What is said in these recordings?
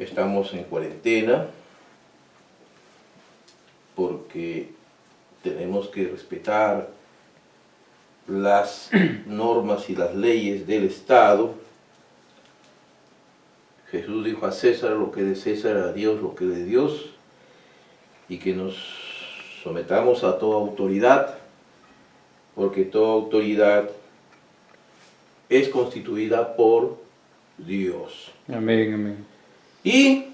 Estamos en cuarentena porque tenemos que respetar las normas y las leyes del Estado. Jesús dijo: a César lo que de César, a Dios lo que de Dios, y que nos sometamos a toda autoridad, porque toda autoridad es constituida por Dios. Amén, amén. Y,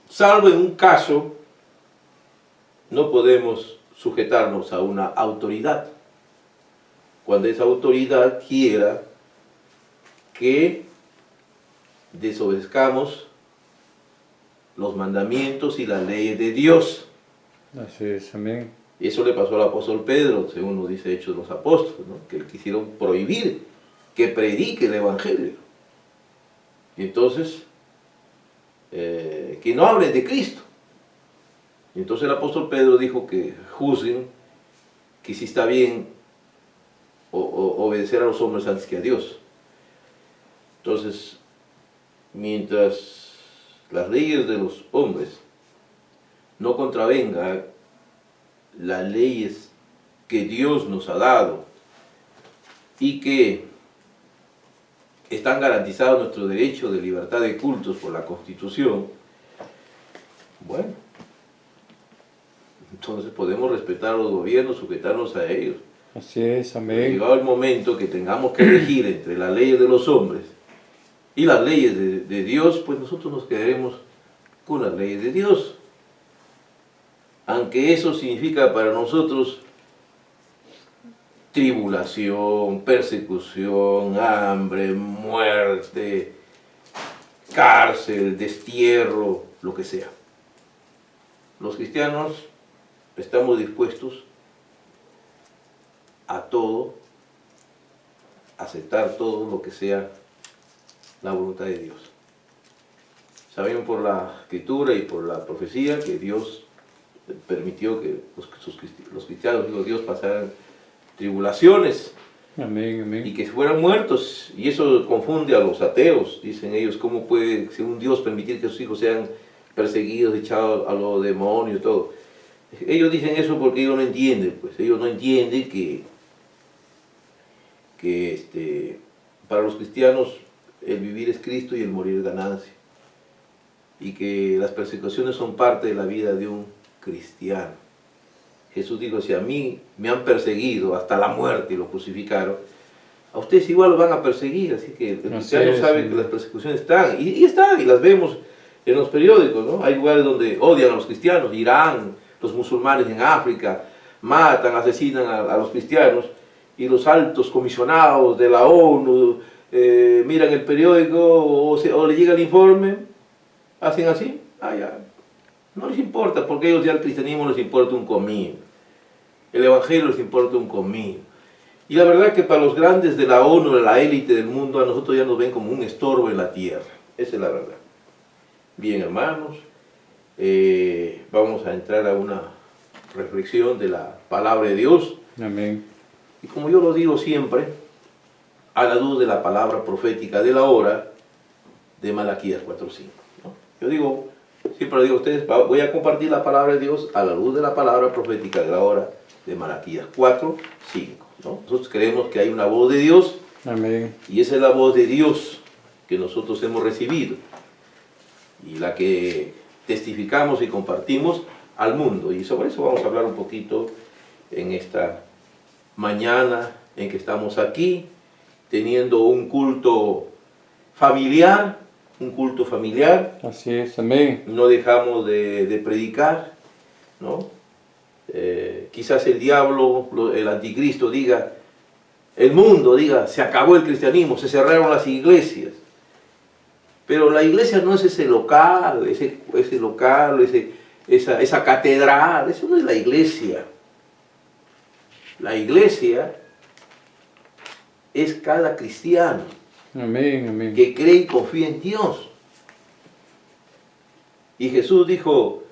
salvo en un caso, no podemos sujetarnos a una autoridad, cuando esa autoridad quiera que desobedezcamos los mandamientos y las leyes de Dios. Así es, amén. Eso le pasó al apóstol Pedro, según nos dice Hechos de los Apóstoles, ¿no? Que le quisieron prohibir que predique el Evangelio. Y entonces, que no hablen de Cristo. Y entonces el apóstol Pedro dijo que juzguen que si está bien obedecer a los hombres antes que a Dios. Entonces, mientras las leyes de los hombres no contravengan las leyes que Dios nos ha dado y que están garantizados nuestro derecho de libertad de cultos por la Constitución, bueno, entonces podemos respetar a los gobiernos, sujetarnos a ellos. Así es, Pero amén. llegado el momento que tengamos que elegir entre las leyes de los hombres y las leyes de Dios, pues nosotros nos quedaremos con las leyes de Dios. Aunque eso significa para nosotros tribulación, persecución, hambre, muerte, cárcel, destierro, lo que sea. Los cristianos estamos dispuestos a todo, a aceptar todo lo que sea la voluntad de Dios. Sabemos por la Escritura y por la profecía que Dios permitió que los cristianos, digo, Dios, pasaran tribulaciones Amén, amén. y que fueran muertos, y eso confunde a los ateos. Dicen ellos: ¿cómo puede, según Dios, permitir que sus hijos sean perseguidos, echados a los demonios y todo? Ellos dicen eso porque ellos no entienden, pues ellos no entienden que para los cristianos el vivir es Cristo y el morir es ganancia, y que las persecuciones son parte de la vida de un cristiano. Jesús dijo: si a mí me han perseguido hasta la muerte y lo crucificaron, a ustedes igual lo van a perseguir. Así que el cristiano sabe que las persecuciones están, y están, y las vemos en los periódicos, ¿no? Hay lugares donde odian a los cristianos. Irán, los musulmanes en África, matan, asesinan a los cristianos, y los altos comisionados de la ONU miran el periódico o le llega el informe, hacen así, ya. No les importa, porque ellos ya el cristianismo les importa un comino. El evangelio les importa un comino. Y la verdad que para los grandes de la ONU, de la élite del mundo, a nosotros ya nos ven como un estorbo en la tierra. Esa es la verdad. Bien, hermanos, vamos a entrar a una reflexión de la palabra de Dios. Amén. Y como yo lo digo siempre, a la luz de la palabra profética de la hora de Malaquías 4:5, ¿no? Yo digo, siempre le digo a ustedes, voy a compartir la palabra de Dios a la luz de la palabra profética de la hora de Malaquías 4:5, ¿no? Nosotros creemos que hay una voz de Dios. Amén. Y esa es la voz de Dios que nosotros hemos recibido y la que testificamos y compartimos al mundo. Y sobre eso vamos a hablar un poquito en esta mañana en que estamos aquí, teniendo un culto familiar. Así es, amén. No dejamos de predicar, ¿no? Quizás el diablo, el anticristo diga, el mundo diga: se acabó el cristianismo, se cerraron las iglesias. Pero la iglesia no es ese local, esa catedral. Eso no es la iglesia. La iglesia es cada cristiano Amén, amén. que cree y confía en Dios. Y Jesús dijo: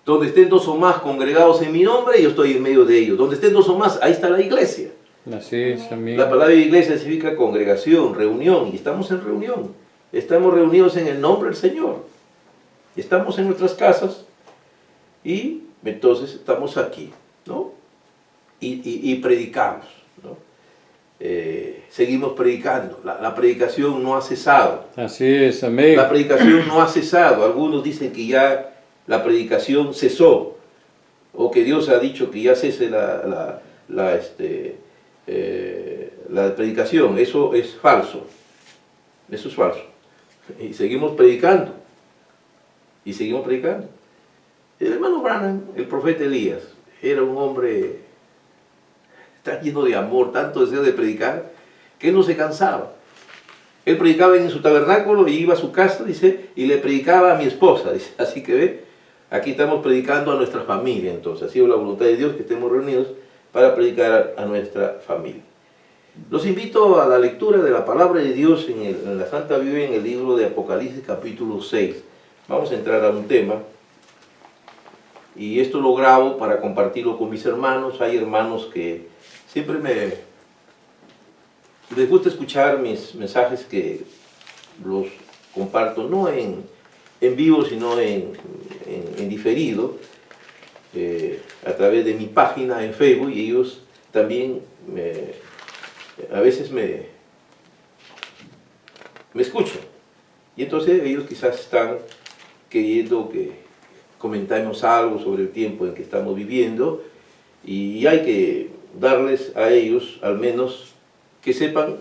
donde estén dos o más congregados en mi nombre, yo estoy en medio de ellos. Donde estén dos o más, ahí está la iglesia. Así es, amén. La palabra iglesia significa congregación, reunión, y estamos en reunión. Estamos reunidos en el nombre del Señor. Estamos en nuestras casas y entonces estamos aquí, ¿no? Y predicamos, ¿no? Seguimos predicando. La predicación no ha cesado. Así es, amén. La predicación no ha cesado. Algunos dicen que ya la predicación cesó, o que Dios ha dicho que ya cese la predicación. Eso es falso. Eso es falso. Y seguimos predicando. Y seguimos predicando. El hermano Branham, el profeta Elías, era un hombre tan lleno de amor, tanto deseo de predicar, que él no se cansaba. Él predicaba en su tabernáculo y iba a su casa, dice, y le predicaba a mi esposa, dice. Así que ve, aquí estamos predicando a nuestra familia, entonces. Ha sido la voluntad de Dios que estemos reunidos para predicar a nuestra familia. Los invito a la lectura de la palabra de Dios en la Santa Biblia, en el libro de Apocalipsis capítulo 6. Vamos a entrar a un tema, y esto lo grabo para compartirlo con mis hermanos. Hay hermanos que siempre les gusta escuchar mis mensajes, que los comparto no en vivo, sino en diferido, a través de mi página en Facebook, y ellos también a veces me escuchan. Y entonces ellos quizás están queriendo que comentemos algo sobre el tiempo en que estamos viviendo, y hay que darles a ellos al menos que sepan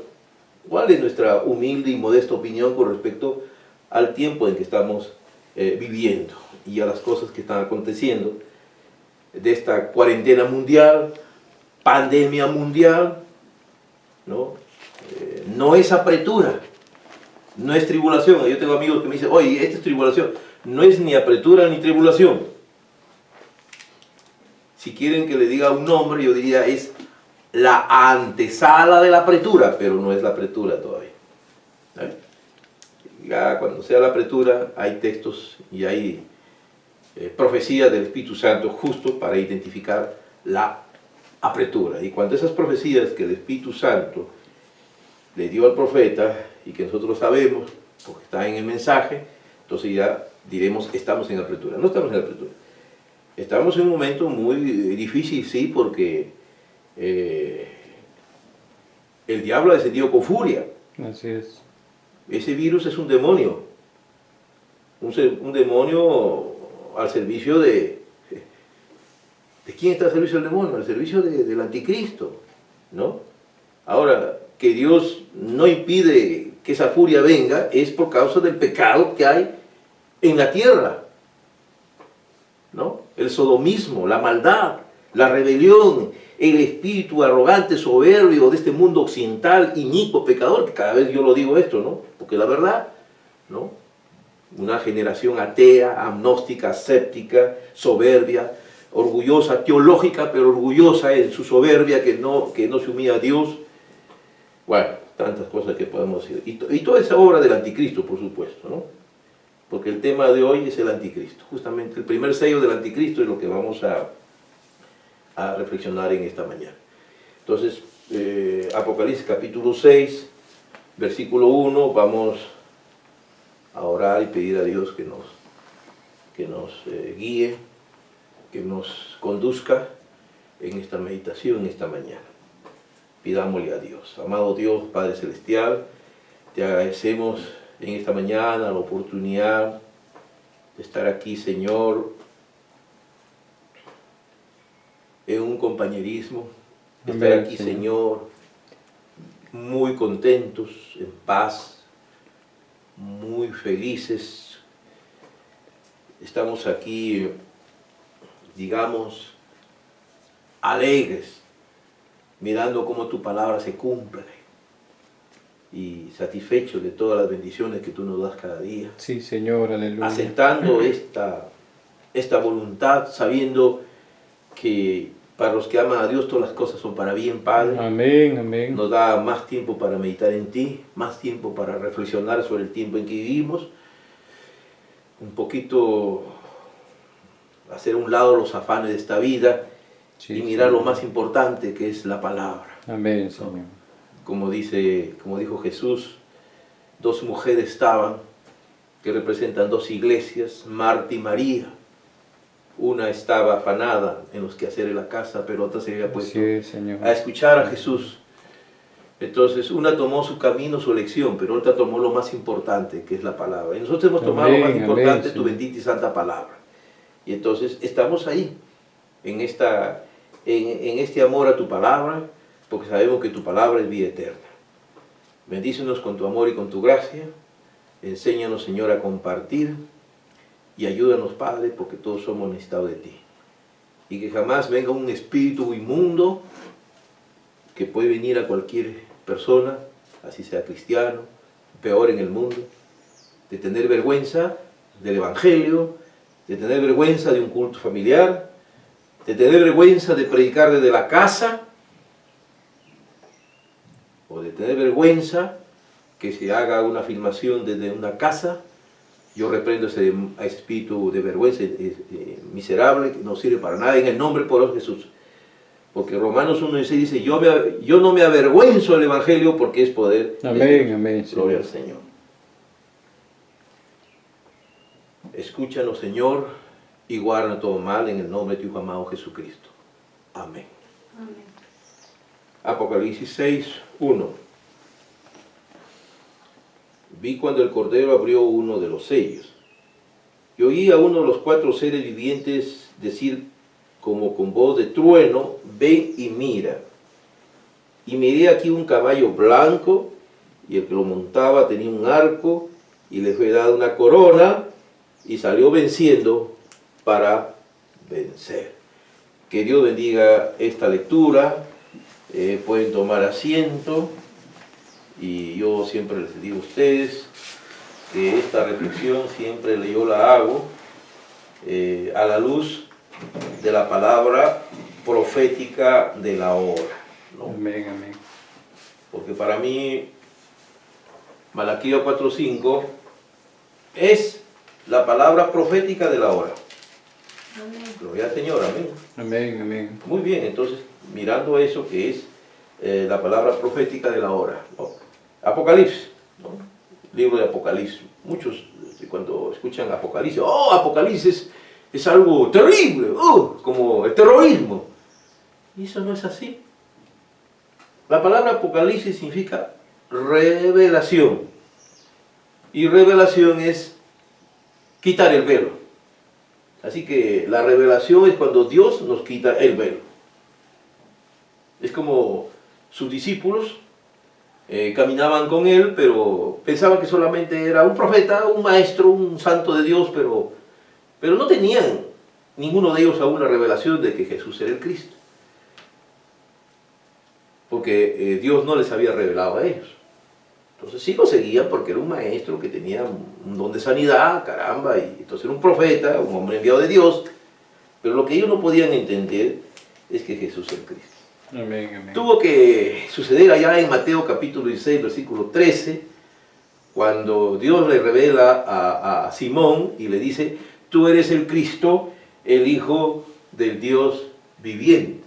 cuál es nuestra humilde y modesta opinión con respecto al tiempo en que estamos viviendo y a las cosas que están aconteciendo, de esta cuarentena mundial, pandemia mundial, ¿no? No es apretura, no es tribulación. Yo tengo amigos que me dicen, oye, esta es tribulación. No es ni apretura ni tribulación. Si quieren que le diga un nombre, yo diría es la antesala de la apretura, pero no es la apretura todavía. ¿Vale? Ya cuando sea la apretura, hay textos y hay profecías del Espíritu Santo justo para identificar la apretura. Y cuando esas profecías que el Espíritu Santo le dio al profeta y que nosotros sabemos, porque está en el mensaje, entonces ya diremos, estamos en apretura. No estamos en apretura. Estamos en un momento muy difícil, sí, porque el diablo ha descendido con furia. Así es. Ese virus es un demonio. Un demonio al servicio de... ¿De quién está al servicio del demonio? Al servicio del anticristo, ¿no? Ahora, que Dios no impide que esa furia venga es por causa del pecado que hay en la tierra, ¿no? El sodomismo, la maldad, la rebelión, el espíritu arrogante, soberbio de este mundo occidental, inicuo, pecador, que cada vez yo lo digo esto, ¿no? Porque la verdad, ¿no? Una generación atea, agnóstica, escéptica, soberbia, orgullosa, teológica, pero orgullosa en su soberbia, que no se humilla a Dios. Bueno, tantas cosas que podemos decir. Y toda esa obra del anticristo, por supuesto, ¿no? Porque el tema de hoy es el anticristo. Justamente el primer sello del anticristo es lo que vamos a reflexionar en esta mañana. Entonces, Apocalipsis capítulo 6, versículo 1, vamos a orar y pedir a Dios que nos guíe, que nos conduzca en esta meditación, en esta mañana. Pidámosle a Dios. Amado Dios, Padre Celestial, te agradecemos en esta mañana la oportunidad de estar aquí, Señor, en un compañerismo, de estar aquí, Señor, muy contentos, en paz, muy felices. Estamos aquí, digamos, alegres, mirando cómo tu palabra se cumple y satisfechos de todas las bendiciones que tú nos das cada día. Sí, Señor, aleluya. Aceptando esta voluntad, sabiendo que para los que aman a Dios todas las cosas son para bien, Padre. Amén, amén. Nos da más tiempo para meditar en ti, más tiempo para reflexionar sobre el tiempo en que vivimos, un poquito hacer a un lado los afanes de esta vida, sí, y mirar, Señor, lo más importante, que es la palabra. Amén, Señor. Como dijo Jesús, 2 mujeres estaban que representan dos iglesias, Marta y María. Una estaba afanada en los quehaceres de la casa, pero otra se había puesto Así es, Señor. a escuchar a Jesús. Entonces, una tomó su camino, su elección, pero otra tomó lo más importante, que es la palabra. Y nosotros hemos tomado lo más Amén, importante, amén, tu sí. bendita y santa palabra. Y entonces, estamos ahí, en este amor a tu palabra, porque sabemos que tu palabra es vida eterna. Bendícenos con tu amor y con tu gracia. Enséñanos, Señor, a compartir. Y ayúdanos, Padre, porque todos somos necesitados de ti. Y que jamás venga un espíritu inmundo que puede venir a cualquier persona, así sea cristiano, peor en el mundo, de tener vergüenza del Evangelio, de tener vergüenza de un culto familiar, de tener vergüenza de predicar desde la casa, o de tener vergüenza que se haga una filmación desde una casa. Yo reprendo ese espíritu de vergüenza miserable que no sirve para nada en el nombre poderoso de Jesús. Porque Romanos 1:16 dice, yo no me avergüenzo del Evangelio porque es poder. Amén, amén, Gloria Señor. al Señor. Escúchanos, Señor, y guarda todo mal en el nombre de tu Hijo amado Jesucristo. Amén. Amén. Apocalipsis 6:1. Vi cuando el Cordero abrió uno de los sellos, y oí a uno de los 4 seres vivientes decir como con voz de trueno, ven y mira. Y miré aquí un caballo blanco, y el que lo montaba tenía un arco, y le fue dada una corona, y salió venciendo para vencer. Que Dios bendiga esta lectura. Pueden tomar asiento. Y yo siempre les digo a ustedes que esta reflexión siempre yo la hago a la luz de la palabra profética de la hora, ¿no? Amén, amén. Porque para mí Malaquías 4:5 es la palabra profética de la hora. Amén. Gloria al Señor, amén. Amén, amén. Muy bien, entonces mirando eso que es la palabra profética de la hora, ¿no? Apocalipsis, ¿no? Libro de Apocalipsis. Muchos cuando escuchan Apocalipsis, oh, Apocalipsis es algo terrible, como el terrorismo. Y eso no es así. La palabra Apocalipsis significa revelación. Y revelación es quitar el velo. Así que la revelación es cuando Dios nos quita el velo. Es como sus discípulos caminaban con él, pero pensaban que solamente era un profeta, un maestro, un santo de Dios, pero no tenían ninguno de ellos aún la revelación de que Jesús era el Cristo. Porque Dios no les había revelado a ellos. Entonces sí lo seguían porque era un maestro que tenía un don de sanidad, caramba, y entonces era un profeta, un hombre enviado de Dios, pero lo que ellos no podían entender es que Jesús era el Cristo. Amén, amén. Tuvo que suceder allá en Mateo capítulo 16, versículo 13, cuando Dios le revela a Simón y le dice, tú eres el Cristo, el Hijo del Dios viviente.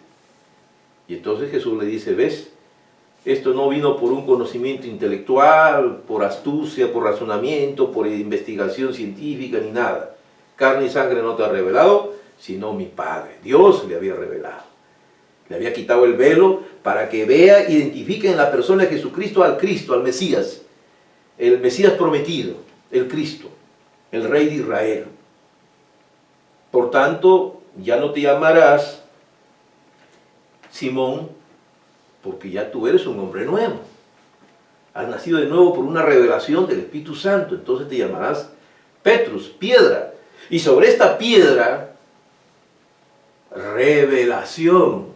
Y entonces Jesús le dice, ¿ves? Esto no vino por un conocimiento intelectual, por astucia, por razonamiento, por investigación científica, ni nada. Carne y sangre no te ha revelado, sino mi Padre. Dios le había revelado. Le había quitado el velo para que vea, identifique en la persona de Jesucristo, al Mesías. El Mesías prometido, el Cristo, el Rey de Israel. Por tanto, ya no te llamarás Simón, porque ya tú eres un hombre nuevo. Has nacido de nuevo por una revelación del Espíritu Santo. Entonces te llamarás Petrus, piedra. Y sobre esta piedra, revelación.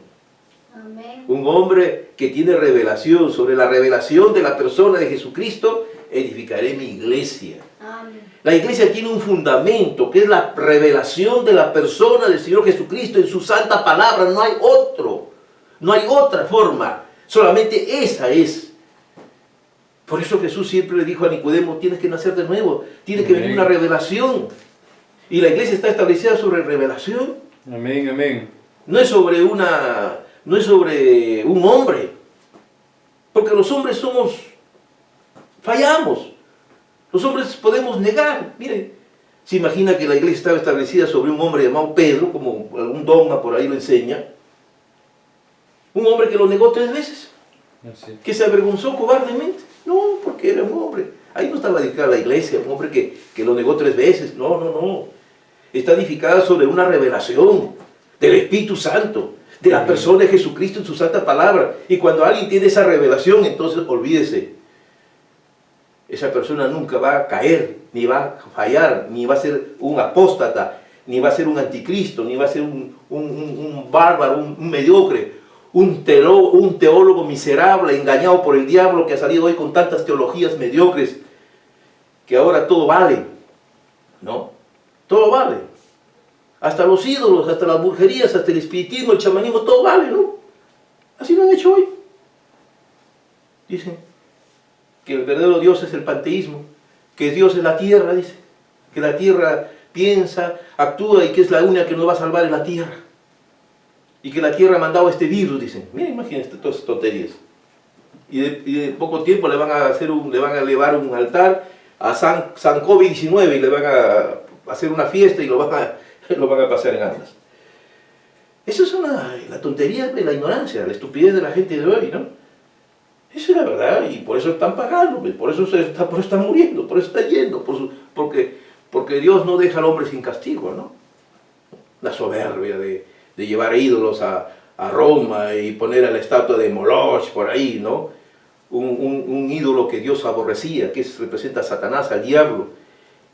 Amén. Un hombre que tiene revelación. Sobre la revelación de la persona de Jesucristo, edificaré mi iglesia. Amén. La iglesia tiene un fundamento, que es la revelación de la persona del Señor Jesucristo en su santa palabra. No hay otro. No hay otra forma, solamente esa es. Por eso Jesús siempre le dijo a Nicodemo, tienes que nacer de nuevo, tiene que venir una revelación. Y la iglesia está establecida sobre revelación. Amén, amén. No es sobre un hombre, porque los hombres fallamos. Los hombres podemos negar. Miren, se imagina que la iglesia estaba establecida sobre un hombre llamado Pedro, como algún dogma por ahí lo enseña. Un hombre que lo negó 3 veces, Así es. que se avergonzó cobardemente. No, porque era un hombre. Ahí no estaba dedicada la iglesia, un hombre que lo negó 3 veces. No, no, no. Está edificada sobre una revelación del Espíritu Santo, de la persona de Jesucristo en su santa palabra. Y cuando alguien tiene esa revelación, entonces olvídese. Esa persona nunca va a caer, ni va a fallar, ni va a ser un apóstata, ni va a ser un anticristo, ni va a ser un bárbaro, un mediocre, un teólogo miserable, engañado por el diablo, que ha salido hoy con tantas teologías mediocres, que ahora todo vale, ¿no? Todo vale. Hasta los ídolos, hasta las brujerías, hasta el espiritismo, el chamanismo, todo vale, ¿no? Así lo han hecho hoy. Dicen que el verdadero Dios es el panteísmo, que Dios es la tierra, dice, que la tierra piensa, actúa y que es la única que nos va a salvar en la tierra. Y que la tierra ha mandado este virus, dicen. Miren, imagínense todas esas tonterías. Y de poco tiempo le van a elevar un altar a San COVID-19 y le van a hacer una fiesta y lo van a pasar en armas. Eso es la tontería de la ignorancia, la estupidez de la gente de hoy, ¿no? Eso es la verdad, y por eso están pagando, por eso están muriendo, por eso están yendo, porque Dios no deja al hombre sin castigo, ¿no? La soberbia de llevar ídolos a Roma y poner a la estatua de Moloch por ahí, ¿no? Un ídolo que Dios aborrecía, que representa a Satanás, al diablo,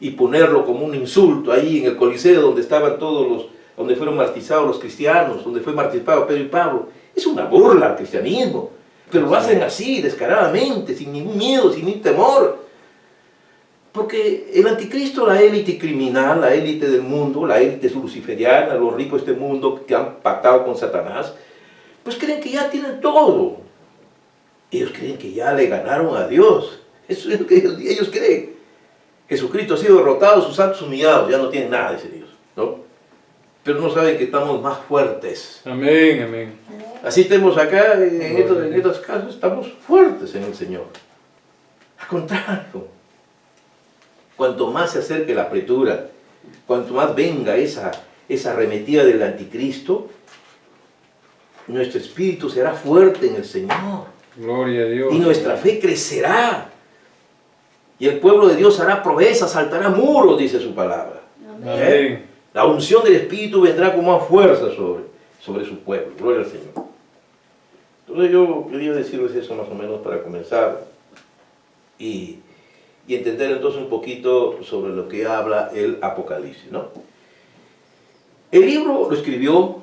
y ponerlo como un insulto ahí en el Coliseo donde estaban donde fueron martirizados los cristianos, donde fue martirizado Pedro y Pablo. Es una burla al cristianismo, pero lo hacen así, descaradamente, sin ningún miedo, sin ningún temor. Porque el anticristo, la élite criminal, la élite del mundo, la élite luciferiana, los ricos de este mundo que han pactado con Satanás, pues creen que ya tienen todo. Ellos creen que ya le ganaron a Dios. Eso es lo que ellos creen. Jesucristo ha sido derrotado, sus santos humillados, ya no tienen nada, dicen ellos, ¿no? Pero no saben que estamos más fuertes. Amén, amén. Así estemos acá, en estos casos, estamos fuertes en el Señor. Al contrario, cuanto más se acerque la apretura, cuanto más venga esa arremetida del anticristo, nuestro espíritu será fuerte en el Señor. Gloria a Dios. Y nuestra fe crecerá. Y el pueblo de Dios hará proezas, saltará muros, dice su palabra. Amén. La unción del Espíritu vendrá con más fuerza sobre su pueblo. Gloria al Señor. Entonces yo quería decirles eso más o menos para comenzar y entender entonces un poquito sobre lo que habla el Apocalipsis, ¿no? El libro lo escribió,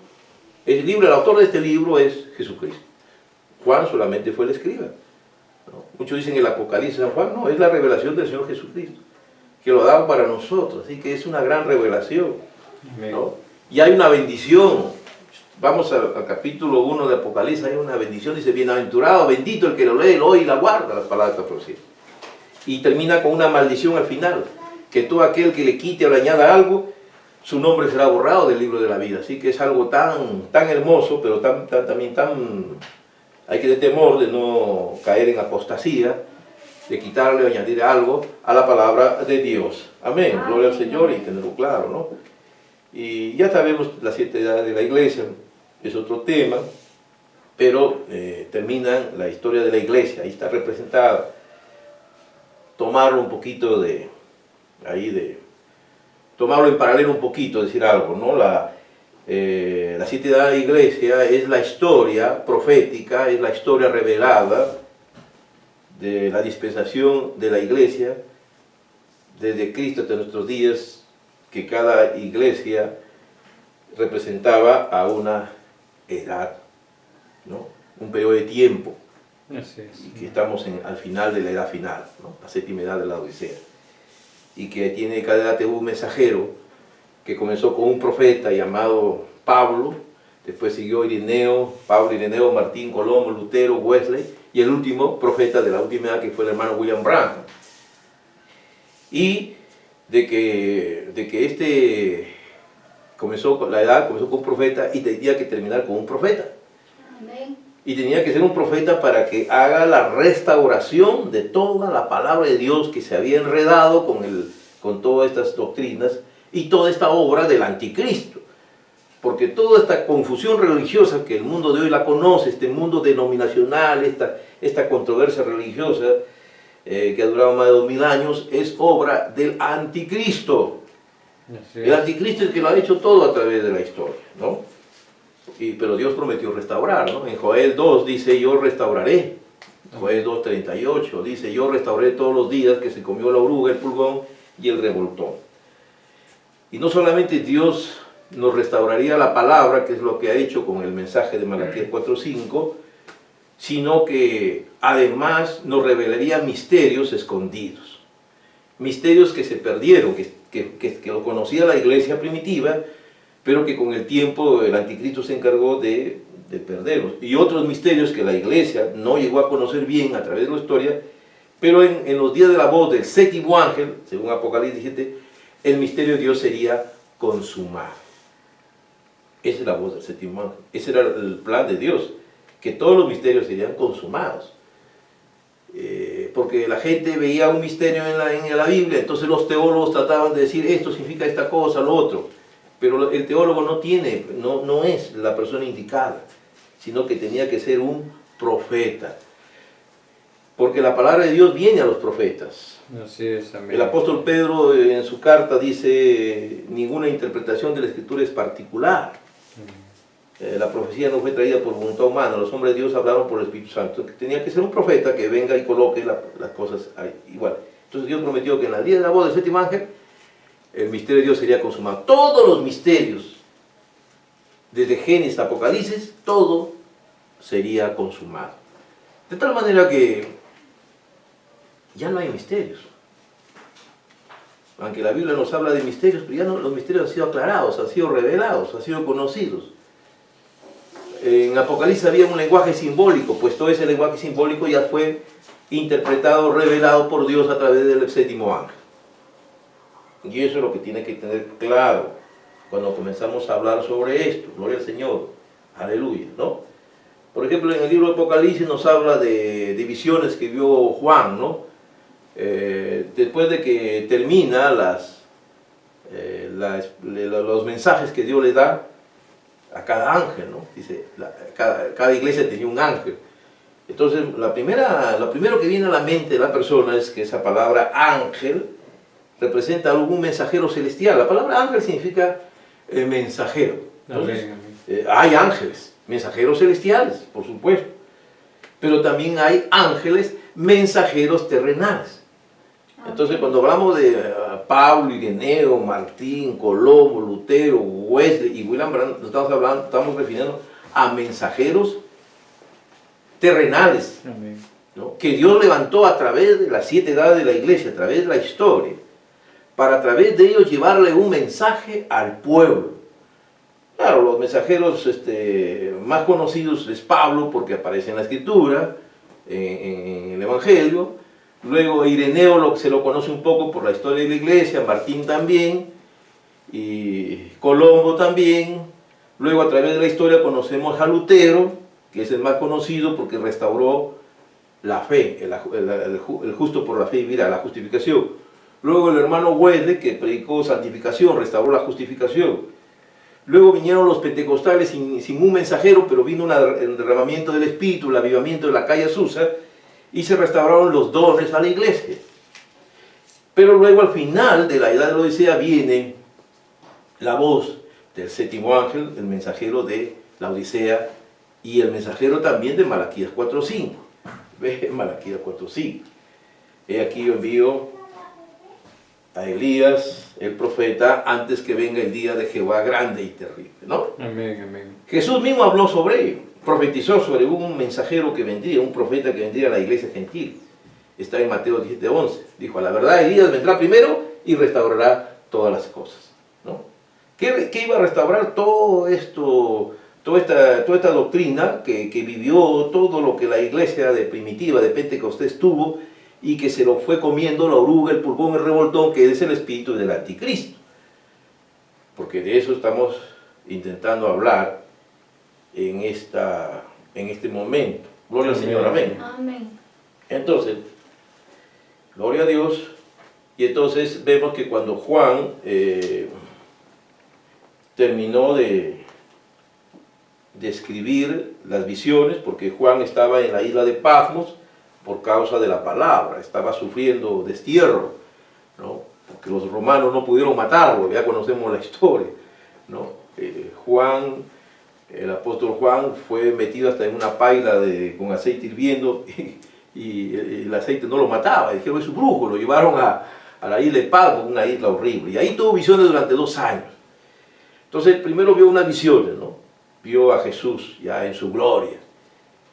el autor de este libro es Jesucristo. Juan solamente fue el escriba, ¿no? Muchos dicen el Apocalipsis de San Juan, no, es la revelación del Señor Jesucristo, que lo ha dado para nosotros, así que es una gran revelación, ¿no? Y hay una bendición. Vamos al capítulo 1 de Apocalipsis, hay una bendición, dice, bienaventurado, bendito el que lo lee, lo oye y la guarda, las palabras de esta profecía. Y termina con una maldición al final, que todo aquel que le quite o le añada algo, su nombre será borrado del libro de la vida. Así que es algo tan hermoso, pero también hay que tener temor de no caer en apostasía, de quitarle o añadir algo a la palabra de Dios. Amén. Gloria al Señor y tenerlo claro, ¿no? Y ya sabemos las 7 edades de la iglesia, es otro tema, pero termina la historia de la iglesia, ahí está representada. Tomarlo un poquito tomarlo en paralelo un poquito, decir algo, ¿no? La 7 edades de la iglesia es la historia profética, es la historia revelada de la dispensación de la iglesia desde Cristo hasta nuestros días, que cada iglesia representaba a una edad, ¿no? Un periodo de tiempo. Así es. Y que estamos al final de la edad final, ¿no? La 7ª edad de la Odisea. Y que tiene cada edad un mensajero que comenzó con un profeta llamado Pablo, después siguió Pablo, Ireneo, Martín, Colombo, Lutero, Wesley, y el último profeta de la última edad que fue el hermano William Branham. Y de que la edad comenzó con un profeta y tenía que terminar con un profeta. Amén. Y tenía que ser un profeta para que haga la restauración de toda la palabra de Dios que se había enredado con todas estas doctrinas y toda esta obra del anticristo. Porque toda esta confusión religiosa que el mundo de hoy la conoce, este mundo denominacional, esta controversia religiosa que ha durado más de 2000 años, es obra del anticristo. El anticristo es el que lo ha hecho todo a través de la historia, ¿no? Pero Dios prometió restaurar, ¿no? En Joel 2 dice, yo restauraré. Joel 2:38 dice, yo restauraré todos los días que se comió la oruga, el pulgón y el revoltón. Y no solamente Dios nos restauraría la palabra, que es lo que ha hecho con el mensaje de Malaquías 4:5, sino que además nos revelaría misterios escondidos. Misterios que se perdieron, que lo conocía la iglesia primitiva, pero que con el tiempo el anticristo se encargó de perderlos. Y otros misterios que la iglesia no llegó a conocer bien a través de la historia, pero en los días de la voz del séptimo ángel, según Apocalipsis 17, el misterio de Dios sería consumado. Esa es la voz del séptimo ángel. Ese era el plan de Dios, que todos los misterios serían consumados. Porque la gente veía un misterio en la Biblia, entonces los teólogos trataban de decir esto significa esta cosa, lo otro. Pero el teólogo no es la persona indicada, sino que tenía que ser un profeta. Porque la palabra de Dios viene a los profetas. Así es, amén. El apóstol Pedro en su carta dice, ninguna interpretación de la Escritura es particular. La profecía no fue traída por voluntad humana, los hombres de Dios hablaron por el Espíritu Santo. Tenía que ser un profeta que venga y coloque las cosas ahí, igual. Entonces Dios prometió que en la día de la voz del séptimo ángel, el misterio de Dios sería consumado. Todos los misterios, desde Génesis a Apocalipsis, todo sería consumado. De tal manera que ya no hay misterios. Aunque la Biblia nos habla de misterios, pero ya no, los misterios han sido aclarados, han sido revelados, han sido conocidos. En Apocalipsis había un lenguaje simbólico, pues todo ese lenguaje simbólico ya fue interpretado, revelado por Dios a través del séptimo ángel. Y eso es lo que tiene que tener claro cuando comenzamos a hablar sobre esto. Gloria al Señor, aleluya, ¿no? Por ejemplo, en el libro de Apocalipsis nos habla de visiones que vio Juan, ¿no? Después de que termina los mensajes que Dios le da a cada ángel, ¿no? Dice, cada iglesia tenía un ángel. Entonces, lo primero que viene a la mente de la persona es que esa palabra ángel representa algún mensajero celestial. La palabra ángel significa mensajero. Entonces, hay ángeles, mensajeros celestiales, por supuesto. Pero también hay ángeles mensajeros terrenales. Entonces, cuando hablamos de Pablo, Ireneo, Martín, Colombo, Lutero, Wesley y William Branham, estamos refiriendo a mensajeros terrenales, ¿no? Que Dios levantó a través de las 7 edades de la iglesia, a través de la historia, para a través de ellos llevarle un mensaje al pueblo. Claro, los mensajeros más conocidos es Pablo, porque aparece en la Escritura, en el Evangelio. Luego Ireneo se lo conoce un poco por la historia de la iglesia, Martín también, y Colombo también. Luego a través de la historia conocemos a Lutero, que es el más conocido porque restauró la fe, el justo por la fe vivirá, la justificación. Luego el hermano Wesley, que predicó santificación, restauró la justificación. Luego vinieron los pentecostales sin un mensajero, pero vino el derramamiento del Espíritu, el avivamiento de la calle Azusa, y se restauraron los dones a la iglesia. Pero luego al final de la edad de la Odisea viene la voz del séptimo ángel, el mensajero de la Odisea, y el mensajero también de Malaquías 4:5. Ve Malaquías 4:5. He aquí yo envío a Elías, el profeta, antes que venga el día de Jehová grande y terrible, ¿no? Amén, amén. Jesús mismo habló sobre ello, profetizó sobre un mensajero que vendría, un profeta que vendría a la iglesia gentil. Está en Mateo 17:11. Dijo, a la verdad Elías vendrá primero y restaurará todas las cosas, ¿no? ¿Qué iba a restaurar todo esto? Toda esta doctrina que vivió todo lo que la iglesia primitiva de Pentecostés tuvo y que se lo fue comiendo la oruga, el pulgón, el revoltón, que es el espíritu del anticristo. Porque de eso estamos intentando hablar en esta en este momento. Gloria al Señor, amén. Amén. Entonces, gloria a Dios. Y entonces vemos que cuando Juan terminó de escribir las visiones, porque Juan estaba en la isla de Patmos por causa de la palabra, estaba sufriendo destierro, ¿no? Porque los romanos no pudieron matarlo, ya conocemos la historia, ¿no? Juan, el apóstol Juan, fue metido hasta en una paila con aceite hirviendo y el aceite no lo mataba, dijeron es un brujo, lo llevaron a la isla de Patmos, una isla horrible, y ahí tuvo visiones durante 2 años. Entonces primero vio unas visiones, ¿no? Vio a Jesús ya en su gloria,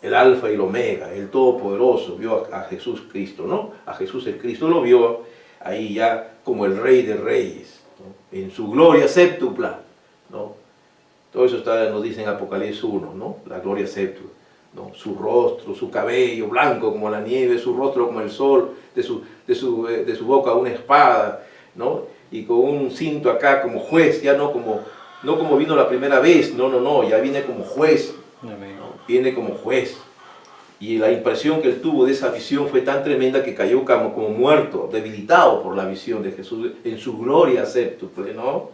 el alfa y el omega, el todopoderoso, vio a Jesús Cristo, ¿no? A Jesús el Cristo lo vio ahí ya como el Rey de Reyes, ¿no? En su gloria séptupla, ¿no? Todo eso nos dice en Apocalipsis 1, ¿no? La gloria séptupla, ¿no? Su rostro, su cabello blanco como la nieve, su rostro como el sol, de su boca una espada, ¿no? Y con un cinto acá como juez, ya no como vino la primera vez, no, ya viene como juez, Amén. ¿no? Viene como juez. Y la impresión que él tuvo de esa visión fue tan tremenda que cayó como muerto, debilitado por la visión de Jesús en su gloria séptuple, ¿no?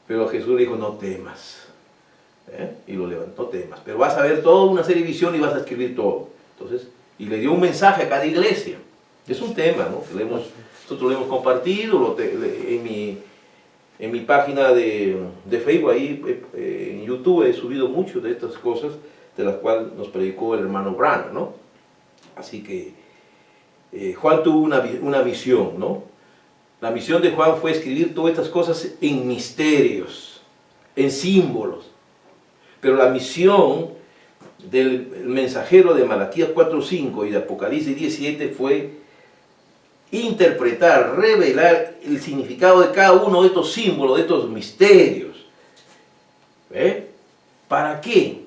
Pero Jesús le dijo, no temas, y lo levantó, no temas, pero vas a ver toda una serie de visiones y vas a escribir todo. Entonces, y le dio un mensaje a cada iglesia. Es un tema, ¿no? Nosotros lo hemos compartido en mi página de Facebook, ahí en YouTube he subido mucho de estas cosas, de las cuales nos predicó el hermano Branham, ¿no? Así que Juan tuvo una visión, ¿no? La misión de Juan fue escribir todas estas cosas en misterios, en símbolos. Pero la misión del mensajero de Malaquías 4:5 y de Apocalipsis 17 fue interpretar, revelar el significado de cada uno de estos símbolos, de estos misterios. ¿Para qué?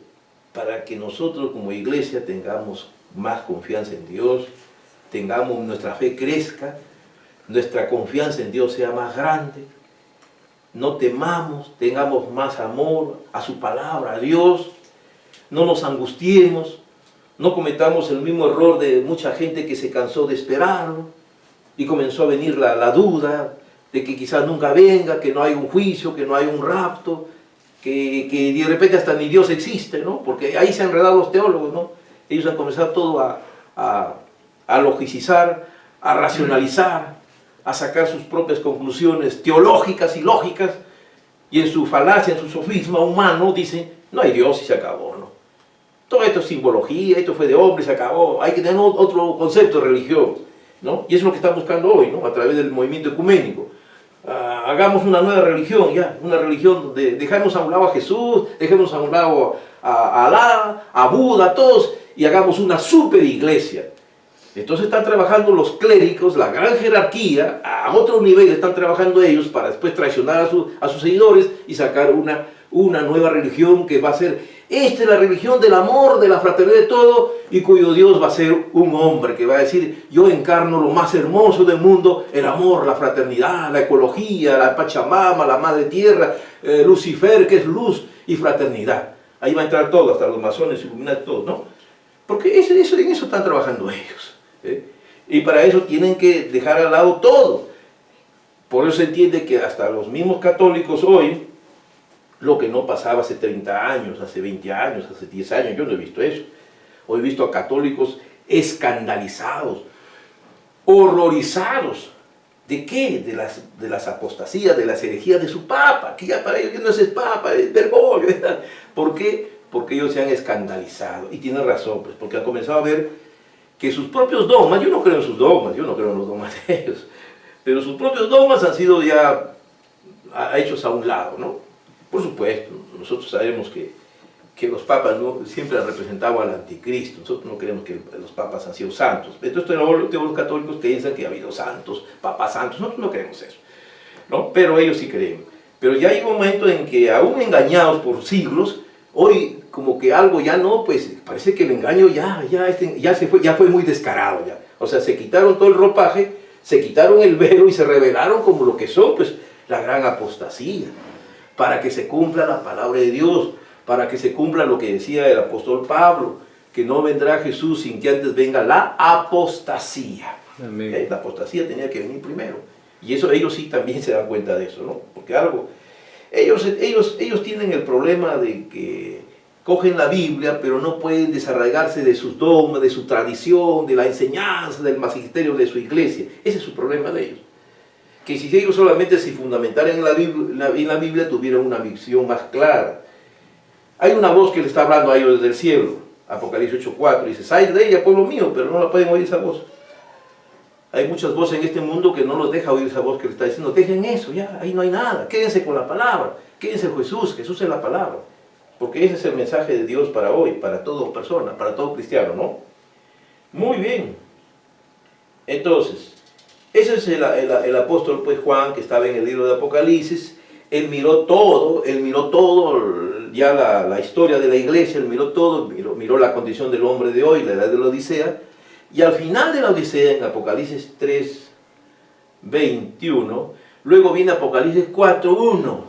Para que nosotros como iglesia tengamos más confianza en Dios, nuestra fe crezca, nuestra confianza en Dios sea más grande, no temamos, tengamos más amor a su palabra, a Dios, no nos angustiemos, no cometamos el mismo error de mucha gente que se cansó de esperarlo y comenzó a venir la duda de que quizás nunca venga, que no hay un juicio, que no hay un rapto, que de repente hasta ni Dios existe, ¿no? Porque ahí se han enredado los teólogos, ¿no? Ellos han comenzado todo a logicizar, a racionalizar, a sacar sus propias conclusiones teológicas y lógicas, y en su falacia, en su sofisma humano, dicen, no hay Dios y se acabó, ¿no? Todo esto es simbología, esto fue de hombre y se acabó, hay que tener otro concepto de religión, ¿no? Y eso es lo que están buscando hoy, ¿no? A través del movimiento ecuménico. Hagamos una nueva religión, ya, una religión donde dejemos a un lado a Jesús, dejemos a un lado a Alá, a Buda, a todos, y hagamos una super iglesia. Entonces están trabajando los clérigos, la gran jerarquía, a otro nivel están trabajando ellos para después traicionar a sus seguidores y sacar una nueva religión que va a ser, esta es la religión del amor, de la fraternidad de todo, y cuyo Dios va a ser un hombre que va a decir, yo encarno lo más hermoso del mundo, el amor, la fraternidad, la ecología, la Pachamama, la Madre Tierra, Lucifer, que es luz y fraternidad. Ahí va a entrar todo, hasta los masones, iluminar todo, ¿no? Porque en eso están trabajando ellos. Y para eso tienen que dejar al lado todo. Por eso se entiende que hasta los mismos católicos hoy, lo que no pasaba hace 30 años, hace 20 años, hace 10 años, yo no he visto eso. Hoy he visto a católicos escandalizados, horrorizados. ¿De qué? De las apostasías, de las herejías de su papa, que ya para ellos no es el papa, es Bergoglio. ¿Por qué? Porque ellos se han escandalizado. Y tienen razón, pues, porque han comenzado a ver que sus propios dogmas, yo no creo en sus dogmas, yo no creo en los dogmas de ellos, pero sus propios dogmas han sido ya hechos a un lado, ¿no? Por supuesto, nosotros sabemos que los papas no, siempre han representado al anticristo, nosotros no creemos que los papas han sido santos. Entonces los católicos piensan que ha habido santos, papas santos, nosotros no creemos eso, ¿no? Pero ellos sí creen. Pero ya hay un momento en que, aún engañados por siglos, hoy como que algo ya no, pues parece que el engaño ya fue muy descarado ya. O sea, se quitaron todo el ropaje, se quitaron el velo y se revelaron como lo que son, pues la gran apostasía. Para que se cumpla la palabra de Dios, para que se cumpla lo que decía el apóstol Pablo, que no vendrá Jesús sin que antes venga la apostasía. Amén. La apostasía tenía que venir primero. Y eso ellos sí también se dan cuenta de eso, ¿no? Porque ellos tienen el problema de que cogen la Biblia, pero no pueden desarraigarse de sus dogmas, de su tradición, de la enseñanza, del magisterio de su iglesia. Ese es su problema de ellos. Que si ellos solamente se fundamentaran en la Biblia, tuvieran una visión más clara. Hay una voz que le está hablando a ellos desde el cielo. Apocalipsis 8:4 dice: "Sal de ella, pueblo mío", pero no la pueden oír esa voz. Hay muchas voces en este mundo que no los deja oír esa voz que le está diciendo: dejen eso, ya, ahí no hay nada, quédense con la palabra, quédense en Jesús, Jesús es la palabra. Porque ese es el mensaje de Dios para hoy, para toda persona, para todo cristiano, ¿no? Muy bien. Entonces, ese es el apóstol pues Juan, que estaba en el libro de Apocalipsis. Él miró todo, ya la historia de la iglesia, él miró todo, miró la condición del hombre de hoy, la edad de la Odisea. Y al final de la Odisea, en Apocalipsis 3:21, luego viene Apocalipsis 4:1.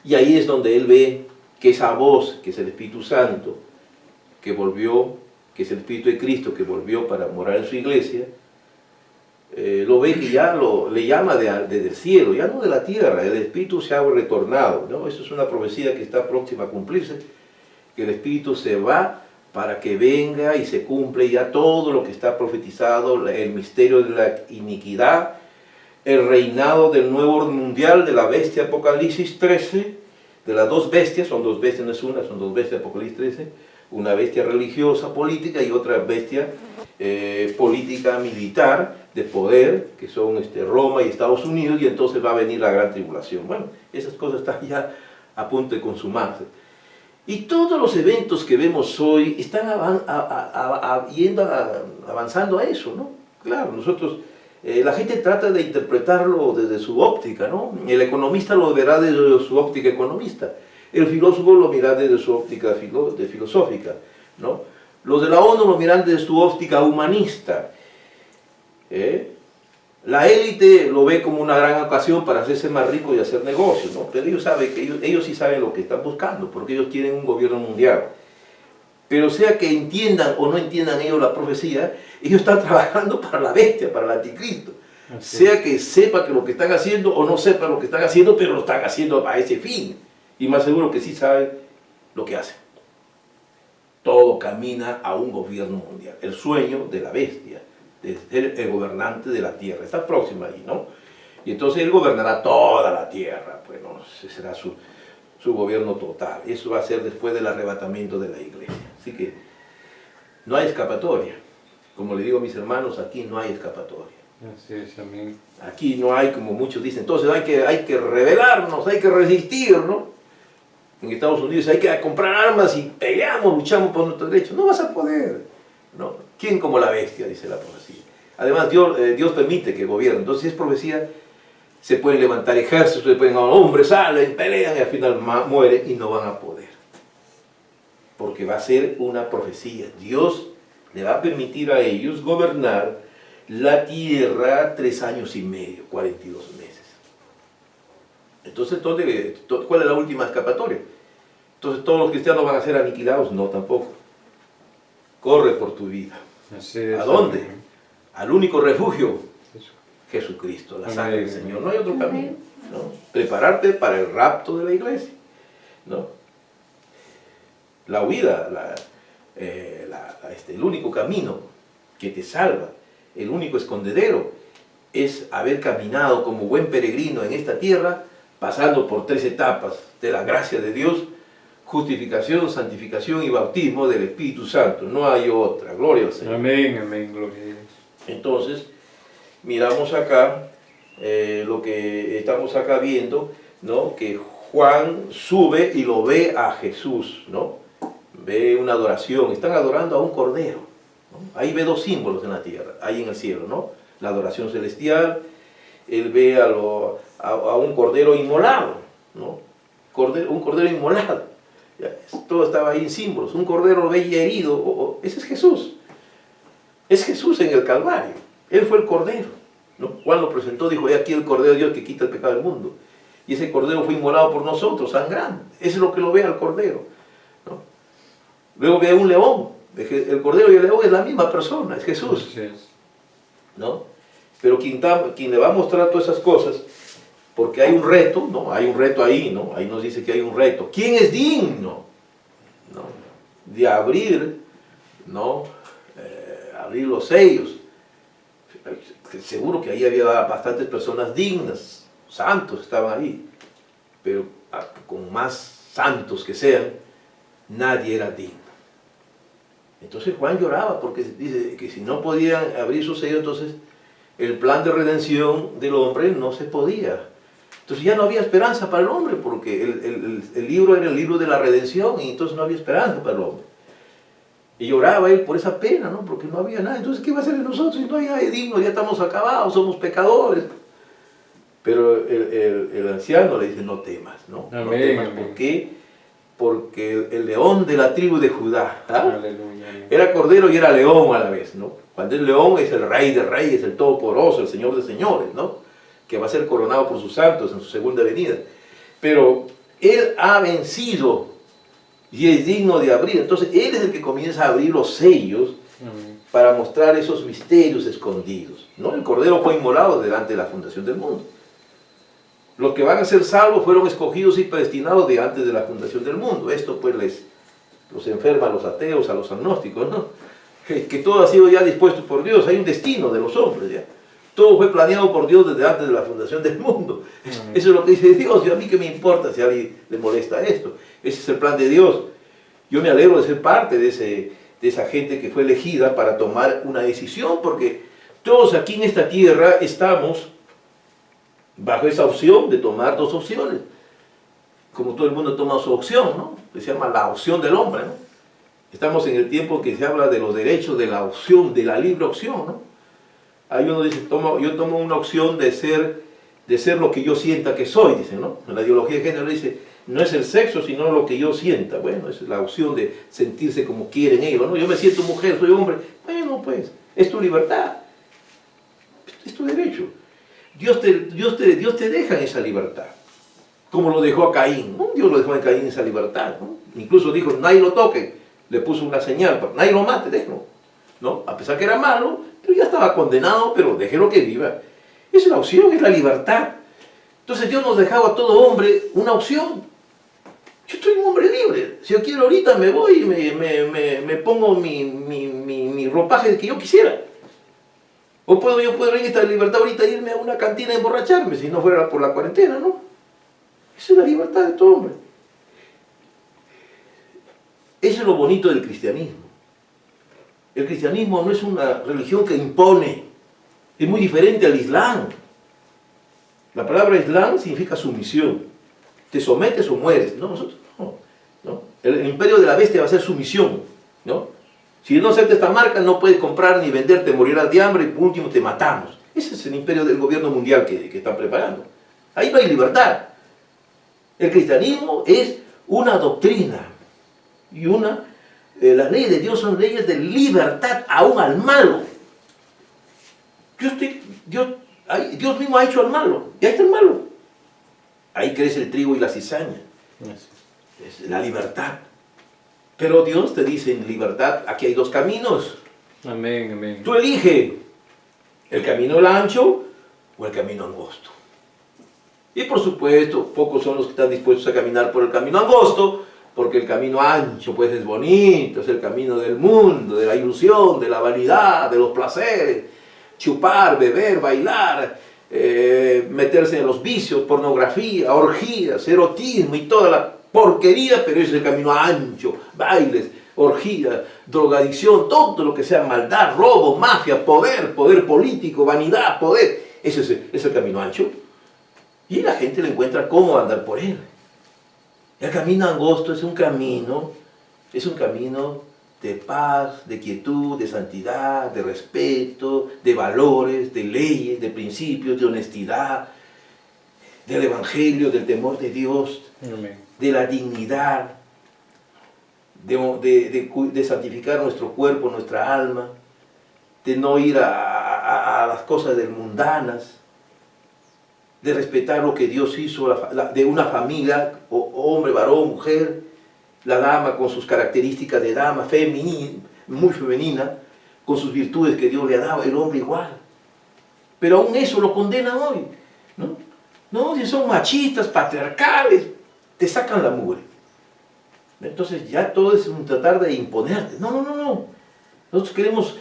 Y ahí es donde él ve que esa voz, que es el Espíritu Santo, que volvió, que es el Espíritu de Cristo, que volvió para morar en su iglesia, lo ve que ya le llama desde el cielo, ya no de la tierra. El Espíritu se ha retornado, ¿no? Eso es una profecía que está próxima a cumplirse, que el Espíritu se va para que venga y se cumple ya todo lo que está profetizado, el misterio de la iniquidad, el reinado del nuevo orden mundial, de la bestia, Apocalipsis 13, de las dos bestias, son dos bestias, no es una, son dos bestias, Apocalipsis 13, una bestia religiosa, política, y otra bestia política, militar, de poder, que son Roma y Estados Unidos, y entonces va a venir la gran tribulación. Bueno, esas cosas están ya a punto de consumarse. Y todos los eventos que vemos hoy están avanzando a eso, ¿no? Claro, nosotros, la gente trata de interpretarlo desde su óptica, ¿no? El economista lo verá desde su óptica economista, el filósofo lo mirará desde su óptica filosófica, ¿no? Los de la ONU lo miran desde su óptica humanista. La élite lo ve como una gran ocasión para hacerse más rico y hacer negocios, ¿no? Pero ellos saben que ellos sí saben lo que están buscando, porque ellos quieren un gobierno mundial. Pero sea que entiendan o no entiendan ellos la profecía, ellos están trabajando para la bestia, para el anticristo. Sea que sepa que lo que están haciendo o no sepa lo que están haciendo, pero lo están haciendo a ese fin. Y más seguro que sí saben lo que hacen. Todo camina a un gobierno mundial. El sueño de la bestia, de ser el gobernante de la tierra. Está próximo ahí, ¿no? Y entonces él gobernará toda la tierra. Pues no, ese será su gobierno total. Eso va a ser después del arrebatamiento de la iglesia. Así que no hay escapatoria. Como le digo a mis hermanos, aquí no hay escapatoria. Así es, amén. Aquí no hay, como muchos dicen, entonces hay que rebelarnos, hay que resistir, ¿no? En Estados Unidos hay que comprar armas y peleamos, luchamos por nuestros derechos. No vas a poder, ¿no? ¿Quién como la bestia? Dice la profecía. Además, Dios permite que gobierne. Entonces, si es profecía, se pueden levantar ejércitos, se pueden, hombres salen, pelean y al final mueren y no van a poder. Porque va a ser una profecía. Dios le va a permitir a ellos gobernar la tierra 3 años y medio, 42 meses. Entonces, ¿cuál es la última escapatoria? Entonces, ¿todos los cristianos van a ser aniquilados? No, tampoco. Corre por tu vida. Así es, ¿A dónde? amén. Al único refugio, Eso. Jesucristo, la Amén. sangre del Señor. No hay otro camino, ¿no? Prepararte para el rapto de la iglesia, ¿no? La huida, el único camino que te salva, el único escondedero, es haber caminado como buen peregrino en esta tierra, pasando por 3 etapas de la gracia de Dios: justificación, santificación y bautismo del Espíritu Santo. No hay otra. Gloria al Señor. Amén, amén, gloria a Dios. Entonces, miramos acá lo que estamos acá viendo, ¿no? Que Juan sube y lo ve a Jesús, ¿no? Ve una adoración. Están adorando a un cordero, ¿no? Ahí ve 2 símbolos en la tierra, ahí en el cielo, ¿no? La adoración celestial. Él ve a un cordero inmolado, ¿no? Un cordero inmolado. Todo estaba ahí en símbolos. Un cordero lo ve herido. Ese es Jesús. Es Jesús en el Calvario. Él fue el cordero, ¿no? Juan lo presentó, dijo: he aquí el cordero de Dios que quita el pecado del mundo. Y ese cordero fue inmolado por nosotros, sangrando. Eso es lo que lo ve al cordero. ¿no? Luego ve a un león. El cordero y el león es la misma persona, es Jesús, Así es. ¿no? Pero quien le va a mostrar todas esas cosas, porque hay un reto, ¿no? Hay un reto ahí, ¿no? Ahí nos dice que hay un reto. ¿Quién es digno, ¿no? De abrir, ¿no? Abrir los sellos? Seguro que ahí había bastantes personas dignas, santos estaban ahí, pero con más santos que sean, nadie era digno. Entonces Juan lloraba porque dice que si no podían abrir su sello, entonces el plan de redención del hombre no se podía. Entonces ya no había esperanza para el hombre, porque el libro era el libro de la redención y entonces no había esperanza para el hombre. Y lloraba él por esa pena, ¿no? Porque no había nada. Entonces, ¿qué va a hacer de nosotros? Si no hay nadie digno, ya estamos acabados, somos pecadores. Pero el anciano le dice, no temas, ¿no? Amén, No temas. amén. ¿Por qué? Porque el león de la tribu de Judá, ¿ah? Aleluya. Amén. Era cordero y era león a la vez, ¿no? Cuando es león es el rey de reyes, el todopoderoso, el señor de señores, ¿no? Que va a ser coronado por sus santos en su segunda venida. Pero él ha vencido y es digno de abrir. Entonces él es el que comienza a abrir los sellos Amén. para mostrar esos misterios escondidos, ¿no? El cordero fue inmolado delante de la fundación del mundo. Los que van a ser salvos fueron escogidos y predestinados de antes de la fundación del mundo. Esto pues los enferma a los ateos, a los agnósticos, ¿no? Que todo ha sido ya dispuesto por Dios. Hay un destino de los hombres ya. Todo fue planeado por Dios desde antes de la fundación del mundo. Eso es lo que dice Dios. Y a mí qué me importa si a alguien le molesta esto. Ese es el plan de Dios. Yo me alegro de ser parte de esa gente que fue elegida para tomar una decisión, porque todos aquí en esta tierra estamos bajo esa opción de tomar dos opciones. Como todo el mundo toma su opción, ¿no? Que se llama la opción del hombre, ¿no? Estamos en el tiempo que se habla de los derechos de la opción, de la libre opción, ¿no? Ahí uno dice, yo tomo una opción de ser lo que yo sienta que soy, dice, ¿no? En la ideología de género dice, no es el sexo, sino lo que yo sienta. Bueno, es la opción de sentirse como quieren ellos, ¿no? Yo me siento mujer, soy hombre. Bueno, pues, es tu libertad, es tu derecho. Dios te deja en esa libertad, como lo dejó a Caín, ¿no? Dios lo dejó a Caín en esa libertad, ¿no? Incluso dijo, nadie lo toque, le puso una señal, nadie lo mate, déjalo, ¿no? A pesar que era malo, pero ya estaba condenado, pero déjelo que viva. Es la opción, es la libertad. Entonces Dios nos dejaba a todo hombre una opción. Yo soy un hombre libre. Si yo quiero ahorita me voy y me pongo mi ropaje que yo quisiera. O yo puedo en esta libertad ahorita irme a una cantina a emborracharme, si no fuera por la cuarentena, ¿no? Esa es la libertad de todo hombre. Eso es lo bonito del cristianismo. El cristianismo no es una religión que impone. Es muy diferente al Islam. La palabra Islam significa sumisión. Te sometes o mueres. No, nosotros no. ¿No? El imperio de la bestia va a ser sumisión, ¿no? Si no aceptas esta marca, no puedes comprar ni vender, te morirás de hambre y por último te matamos. Ese es el imperio del gobierno mundial que están preparando. Ahí no hay libertad. El cristianismo es una doctrina y las leyes de Dios son leyes de libertad aún al malo. Dios mismo ha hecho al malo, y ahí está el malo. Ahí crece el trigo y la cizaña. Es la libertad. Pero Dios te dice en libertad, aquí hay dos caminos. Amén, amén. Tú elige el camino ancho o el camino angosto. Y por supuesto, pocos son los que están dispuestos a caminar por el camino angosto, porque el camino ancho pues es bonito, es el camino del mundo, de la ilusión, de la vanidad, de los placeres, chupar, beber, bailar, meterse en los vicios, pornografía, orgías, erotismo y toda la porquería, pero ese es el camino ancho, bailes, orgías, drogadicción, todo lo que sea maldad, robo, mafia, poder político, vanidad, poder, ese es el camino ancho. Y la gente le encuentra cómo andar por él. El camino angosto es un camino de paz, de quietud, de santidad, de respeto, de valores, de leyes, de principios, de honestidad, del evangelio, del temor de Dios, Amén. de la dignidad, de santificar nuestro cuerpo, nuestra alma, de no ir a las cosas mundanas, de respetar lo que Dios hizo, de una familia, hombre, varón, mujer, la dama con sus características de dama, muy femenina, con sus virtudes que Dios le ha dado, el hombre igual. Pero aún eso lo condenan hoy, ¿no? No, si son machistas, patriarcales, te sacan la mugre. Entonces ya todo es un tratar de imponerte. No, no, no, no. Nosotros queremos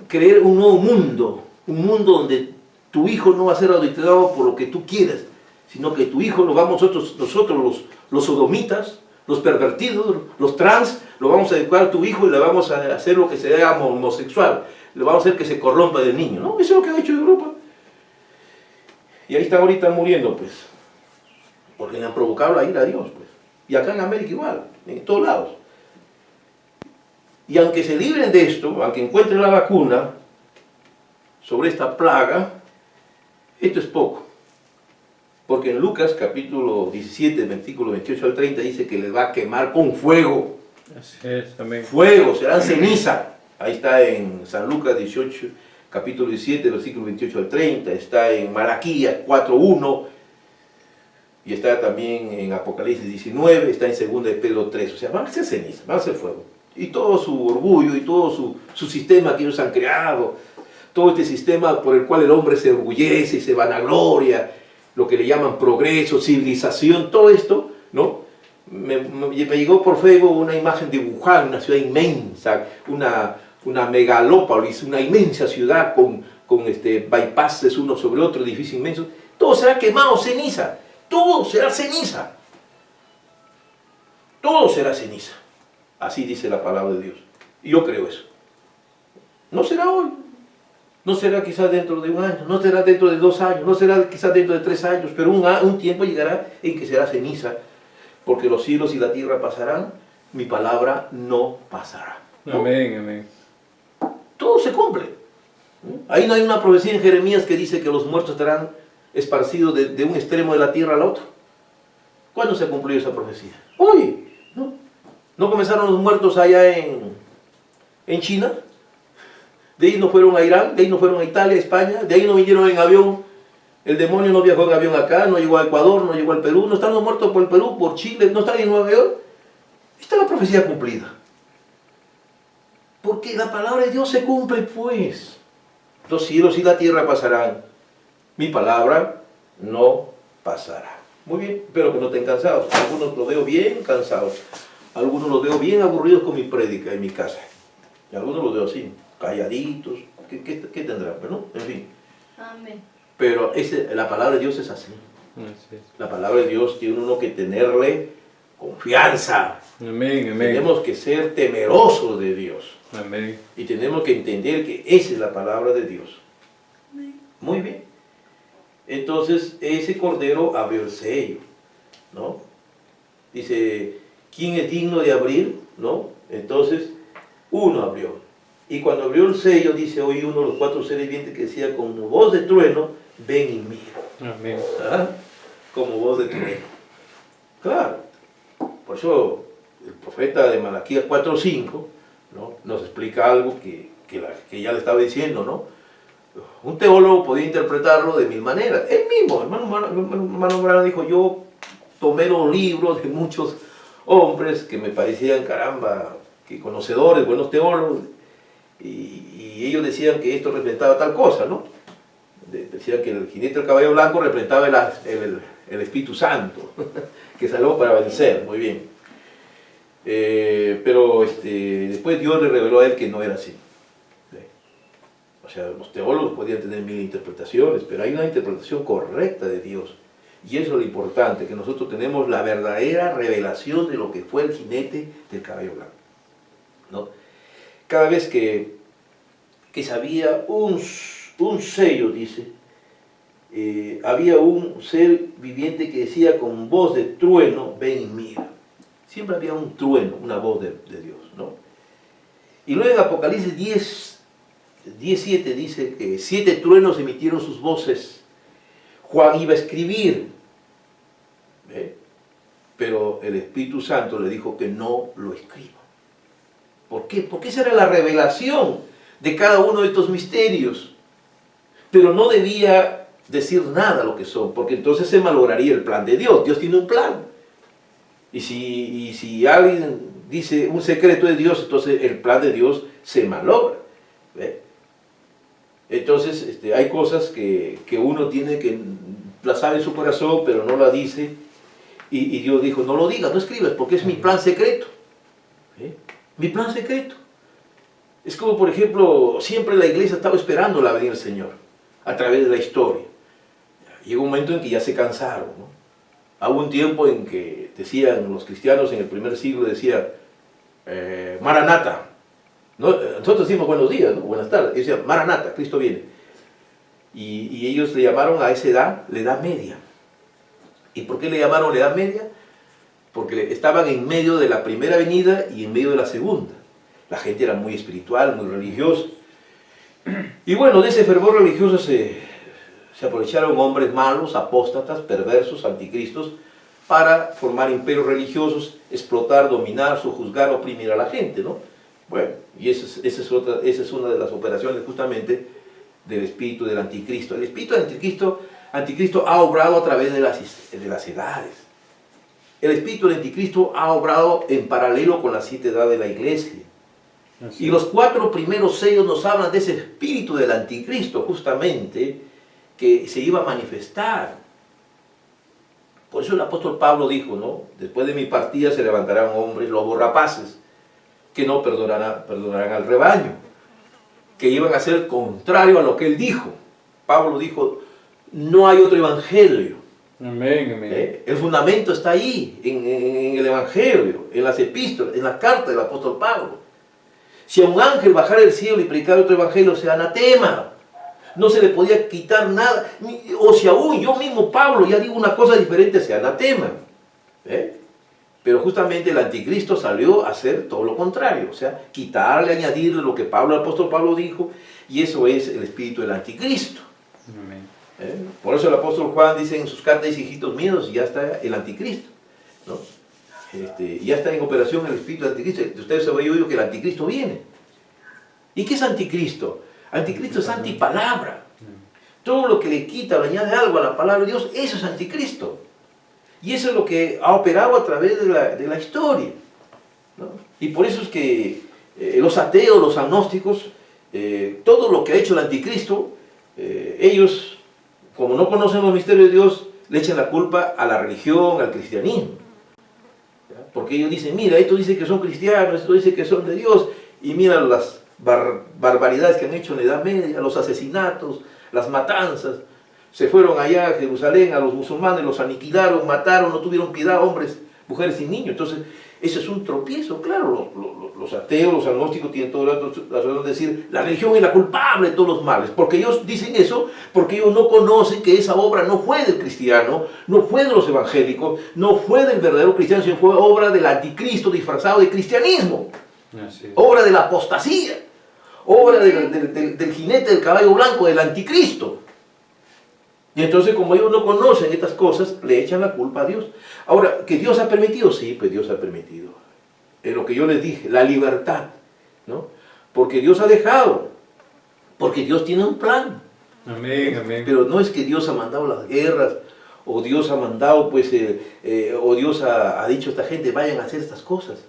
crear un nuevo mundo, un mundo donde tu hijo no va a ser adoctrinado por lo que tú quieras, sino que tu hijo lo vamos nosotros los sodomitas, los pervertidos, los trans, lo vamos a educar a tu hijo y le vamos a hacer lo que se llama homosexual. Le vamos a hacer que se corrompa del niño. ¿No? Eso es lo que ha hecho Europa. Y ahí están ahorita muriendo, pues. Porque le han provocado la ira a Dios, pues. Y acá en América igual, en todos lados. Y aunque se libren de esto, aunque encuentren la vacuna sobre esta plaga, esto es poco. Porque en Lucas capítulo 17, versículo 28 al 30 dice que les va a quemar con fuego. Así es, amén. Fuego, serán ceniza. Ahí está en San Lucas 18, capítulo 17, versículo 28 al 30. Está en Malaquías 4:1. Y está también en Apocalipsis 19. Está en 2 de Pedro 3. O sea, van a ser ceniza, van a ser fuego. Y todo su orgullo y todo su sistema que ellos han creado, todo este sistema por el cual el hombre se orgullece y se vanagloria, lo que le llaman progreso, civilización, todo esto, ¿no? Me llegó por Facebook una imagen de Wuhan, una ciudad inmensa, una megalópolis, una inmensa ciudad con bypasses uno sobre otro, edificios inmensos. Todo será quemado, ceniza. Todo será ceniza. Todo será ceniza. Así dice la palabra de Dios. Y yo creo eso. No será hoy. No será quizás dentro de un año. No será dentro de 2 años. No será quizás dentro de 3 años. Pero un tiempo llegará en que será ceniza. Porque los cielos y la tierra pasarán. Mi palabra no pasará. ¿No? Amén, amén. Todo se cumple. Ahí no hay una profecía en Jeremías que dice que los muertos estarán esparcidos de un extremo de la tierra al otro. ¿Cuándo se cumplió esa profecía? Hoy. ¿No comenzaron los muertos allá en China? De ahí no fueron a Irán, de ahí no fueron a Italia, España, de ahí no vinieron en avión. El demonio no viajó en avión acá, no llegó a Ecuador, no llegó al Perú, no están los muertos por el Perú, por Chile, no están en Nueva York. Está la profecía cumplida. Porque la palabra de Dios se cumple, pues. Los cielos y la tierra pasarán. Mi palabra no pasará. Muy bien, espero que no estén cansados. Algunos los veo bien cansados. Algunos los veo bien aburridos con mi prédica en mi casa. Y algunos los veo así, calladitos. ¿Qué tendrán? Bueno, en fin. Amén. Pero la palabra de Dios es así. Así es. La palabra de Dios tiene uno que tenerle confianza. Amén, amén. Tenemos que ser temerosos de Dios. Amén. Y tenemos que entender que esa es la palabra de Dios. Muy bien. Entonces, ese cordero abrió el sello, ¿no? Dice, ¿quién es digno de abrir? ¿No? Entonces, uno abrió. Y cuando abrió el sello, dice, oí uno de los 4 seres vivientes que decía, como voz de trueno, ven y mira. Amén. ¿Ah? Como voz de trueno. Claro. Por eso, el profeta de Malaquías 4:5, ¿no? Nos explica algo que ya le estaba diciendo, ¿no? Un teólogo podía interpretarlo de 1000 maneras. Él mismo, hermano Branham dijo, yo tomé los libros de muchos hombres que me parecían, caramba, que conocedores, buenos teólogos, y ellos decían que esto representaba tal cosa, ¿no? Decían que el jinete del caballo blanco representaba el Espíritu Santo, que salió para vencer, muy bien. Pero después Dios le reveló a él que no era así. O sea, los teólogos podían tener 1000 interpretaciones, pero hay una interpretación correcta de Dios. Y eso es lo importante, que nosotros tenemos la verdadera revelación de lo que fue el jinete del caballo blanco, ¿no? Cada vez que sabía un sello, dice, había un ser viviente que decía con voz de trueno, ven y mira. Siempre había un trueno, una voz de Dios, ¿no? Y luego en Apocalipsis 10:7 dice que 7 truenos emitieron sus voces. Juan iba a escribir, pero el Espíritu Santo le dijo que no lo escriba. ¿Por qué? Porque esa era la revelación de cada uno de estos misterios. Pero no debía decir nada lo que son, porque entonces se malograría el plan de Dios. Dios tiene un plan. Y si alguien dice un secreto de Dios, entonces el plan de Dios se malogra. ¿Ve? Entonces hay cosas que uno tiene que, la sabe en su corazón, pero no la dice. Y Dios dijo, no lo digas, no escribas, porque es mi plan secreto. ¿Ve? Mi plan secreto. Es como, por ejemplo, siempre la iglesia estaba esperando la venida del Señor, a través de la historia. Llegó un momento en que ya se cansaron, ¿no? Hubo un tiempo en que decían los cristianos en el primer siglo, decían, Maranata. ¿No? Nosotros decimos buenos días, ¿no? Buenas tardes. Y decían, Maranata, Cristo viene. Y ellos le llamaron a esa edad la Edad Media. ¿Y por qué le llamaron la Edad Media? Porque estaban en medio de la primera venida y en medio de la segunda. La gente era muy espiritual, muy religiosa. Y bueno, de ese fervor religioso se aprovecharon hombres malos, apóstatas, perversos, anticristos, para formar imperios religiosos, explotar, dominar, sojuzgar, oprimir a la gente, ¿no? Bueno, y esa es una de las operaciones justamente del espíritu del anticristo. El espíritu del anticristo ha obrado a través de las edades. El espíritu del anticristo ha obrado en paralelo con las 7 edades de la iglesia. Así Y los 4 primeros sellos nos hablan de ese espíritu del anticristo, justamente, que se iba a manifestar. Por eso el apóstol Pablo dijo, ¿no? Después de mi partida se levantarán hombres lobos rapaces, que no perdonarán al rebaño, que iban a ser contrario a lo que él dijo. Pablo dijo, no hay otro evangelio. Amén, amén. El fundamento está ahí, en el evangelio, en las epístolas, en la carta del apóstol Pablo. Si a un ángel bajara del cielo y predicara otro evangelio, sea anatema. No se le podía quitar nada. O si aún yo mismo, Pablo, ya digo una cosa diferente, sea anatema. Pero justamente el anticristo salió a hacer todo lo contrario. O sea, quitarle, añadirle lo que el apóstol Pablo dijo. Y eso es el espíritu del anticristo. Amén. Por eso el apóstol Juan dice en sus cartas, hijitos míos, ya está el anticristo, ¿no? Ya está en operación el espíritu del anticristo. Ustedes saben oído que el anticristo viene. ¿Y qué es anticristo? Anticristo es antipalabra. Todo lo que le quita o le añade algo a la palabra de Dios, eso es anticristo. Y eso es lo que ha operado a través de la historia, ¿no? Y por eso es que los ateos, los agnósticos, todo lo que ha hecho el anticristo, ellos, como no conocen los misterios de Dios, le echan la culpa a la religión, al cristianismo. Porque ellos dicen, mira, esto dice que son cristianos, esto dice que son de Dios, y mira las barbaridades que han hecho en la Edad Media, los asesinatos, las matanzas. Se fueron allá a Jerusalén, a los musulmanes, los aniquilaron, mataron, no tuvieron piedad, hombres, mujeres y niños. Entonces, eso es un tropiezo, claro. Los ateos, los agnósticos tienen toda la razón de decir, la religión es la culpable de todos los males. Porque ellos dicen eso, porque ellos no conocen que esa obra no fue del cristiano, no fue de los evangélicos, no fue del verdadero cristiano, sino fue obra del anticristo disfrazado de cristianismo. Obra de la apostasía, obra del jinete del caballo blanco, del anticristo. Y entonces, como ellos no conocen estas cosas, le echan la culpa a Dios. Ahora, ¿que Dios ha permitido? Sí, pues Dios ha permitido. Es lo que yo les dije, la libertad, ¿no? Porque Dios ha dejado, porque Dios tiene un plan. Amén, amén. Pero no es que Dios ha mandado las guerras, o Dios ha mandado, pues, o Dios ha dicho a esta gente, vayan a hacer estas cosas.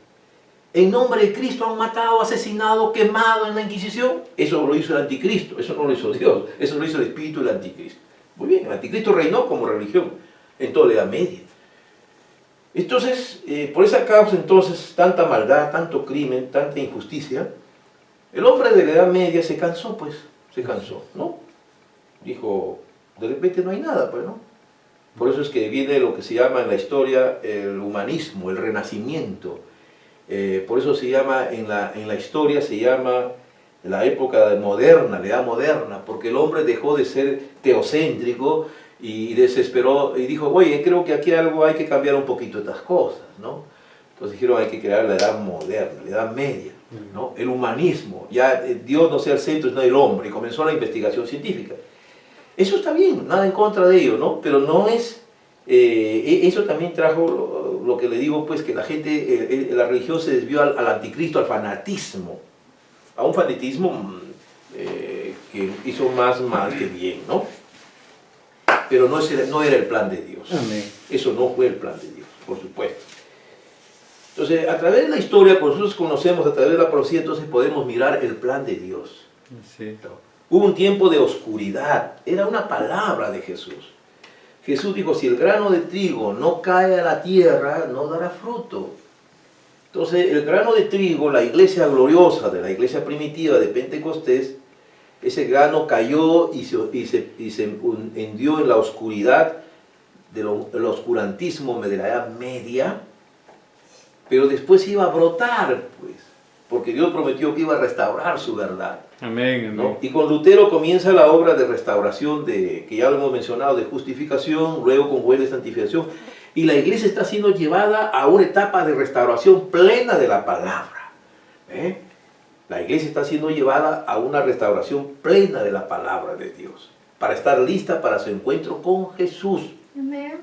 En nombre de Cristo han matado, asesinado, quemado en la Inquisición. Eso lo hizo el anticristo, eso no lo hizo Dios, eso lo hizo el espíritu del anticristo. Muy bien, el anticristo reinó como religión en toda la Edad Media. Entonces, por esa causa, entonces, tanta maldad, tanto crimen, tanta injusticia, el hombre de la Edad Media se cansó, pues, se cansó, ¿no? Dijo, de repente no hay nada, pues, ¿no? Por eso es que viene lo que se llama en la historia el humanismo, el renacimiento. Por eso se llama, en la historia se llama la época moderna, la edad moderna, porque el hombre dejó de ser teocéntrico y desesperó y dijo, oye, creo que aquí algo hay que cambiar un poquito estas cosas, ¿no? Entonces dijeron, hay que crear la edad moderna, la edad media, ¿no? El humanismo, ya Dios no sea el centro, sino el hombre, y comenzó la investigación científica. Eso está bien, nada en contra de ello, ¿no? Pero no es, eso también trajo lo que le digo, pues, que la gente, la religión se desvió al anticristo, al fanatismo, a un fanatismo que hizo más mal que bien, ¿no? Pero no era el plan de Dios. Amén. Eso no fue el plan de Dios, por supuesto. Entonces, a través de la historia, cuando nosotros conocemos, a través de la profecía, entonces podemos mirar el plan de Dios. Sí. Hubo un tiempo de oscuridad, era una palabra de Jesús. Jesús dijo, si el grano de trigo no cae a la tierra, no dará fruto. Entonces, el grano de trigo, la iglesia gloriosa de la iglesia primitiva de Pentecostés, ese grano cayó y se hundió en la oscuridad del oscurantismo de la Edad Media, pero después iba a brotar, pues, porque Dios prometió que iba a restaurar su verdad. Amén, ¿no? amén. Y con Lutero comienza la obra de restauración, que ya lo hemos mencionado, de justificación, luego con Güell de santificación, y la iglesia está siendo llevada a una etapa de restauración plena de la palabra. La iglesia está siendo llevada a una restauración plena de la palabra de Dios, para estar lista para su encuentro con Jesús. Amén.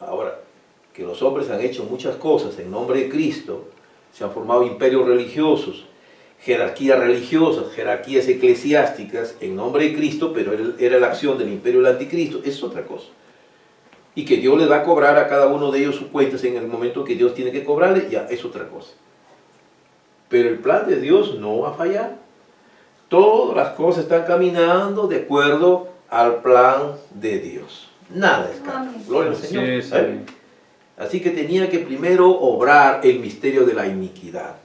Ahora, que los hombres han hecho muchas cosas en nombre de Cristo, se han formado imperios religiosos, jerarquías religiosas, jerarquías eclesiásticas en nombre de Cristo, pero era la acción del imperio del anticristo, es otra cosa. Y que Dios les va a cobrar a cada uno de ellos sus cuentas en el momento que Dios tiene que cobrarle, ya es otra cosa. Pero el plan de Dios no va a fallar. Todas las cosas están caminando de acuerdo al plan de Dios. Nada escapa. Amén. Gloria al Así Señor. es, amén. Así que tenía que primero obrar el misterio de la iniquidad.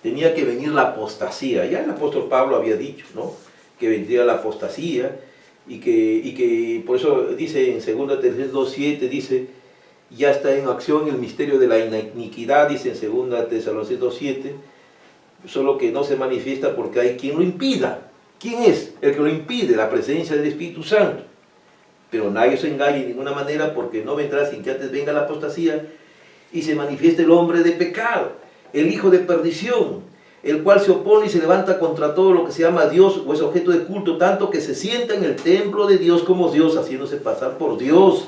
Tenía que venir la apostasía. Ya el apóstol Pablo había dicho, ¿no?, que vendría la apostasía y que por eso dice en 2 Tesalonicenses 2:7, dice, ya está en acción el misterio de la iniquidad, dice en 2 Tesalonicenses 2:7, solo que no se manifiesta porque hay quien lo impida. ¿Quién es el que lo impide? La presencia del Espíritu Santo. Pero nadie se engañe de ninguna manera, porque no vendrá sin que antes venga la apostasía y se manifieste el hombre de pecado, el hijo de perdición, el cual se opone y se levanta contra todo lo que se llama Dios o es objeto de culto, tanto que se sienta en el templo de Dios como Dios, haciéndose pasar por Dios.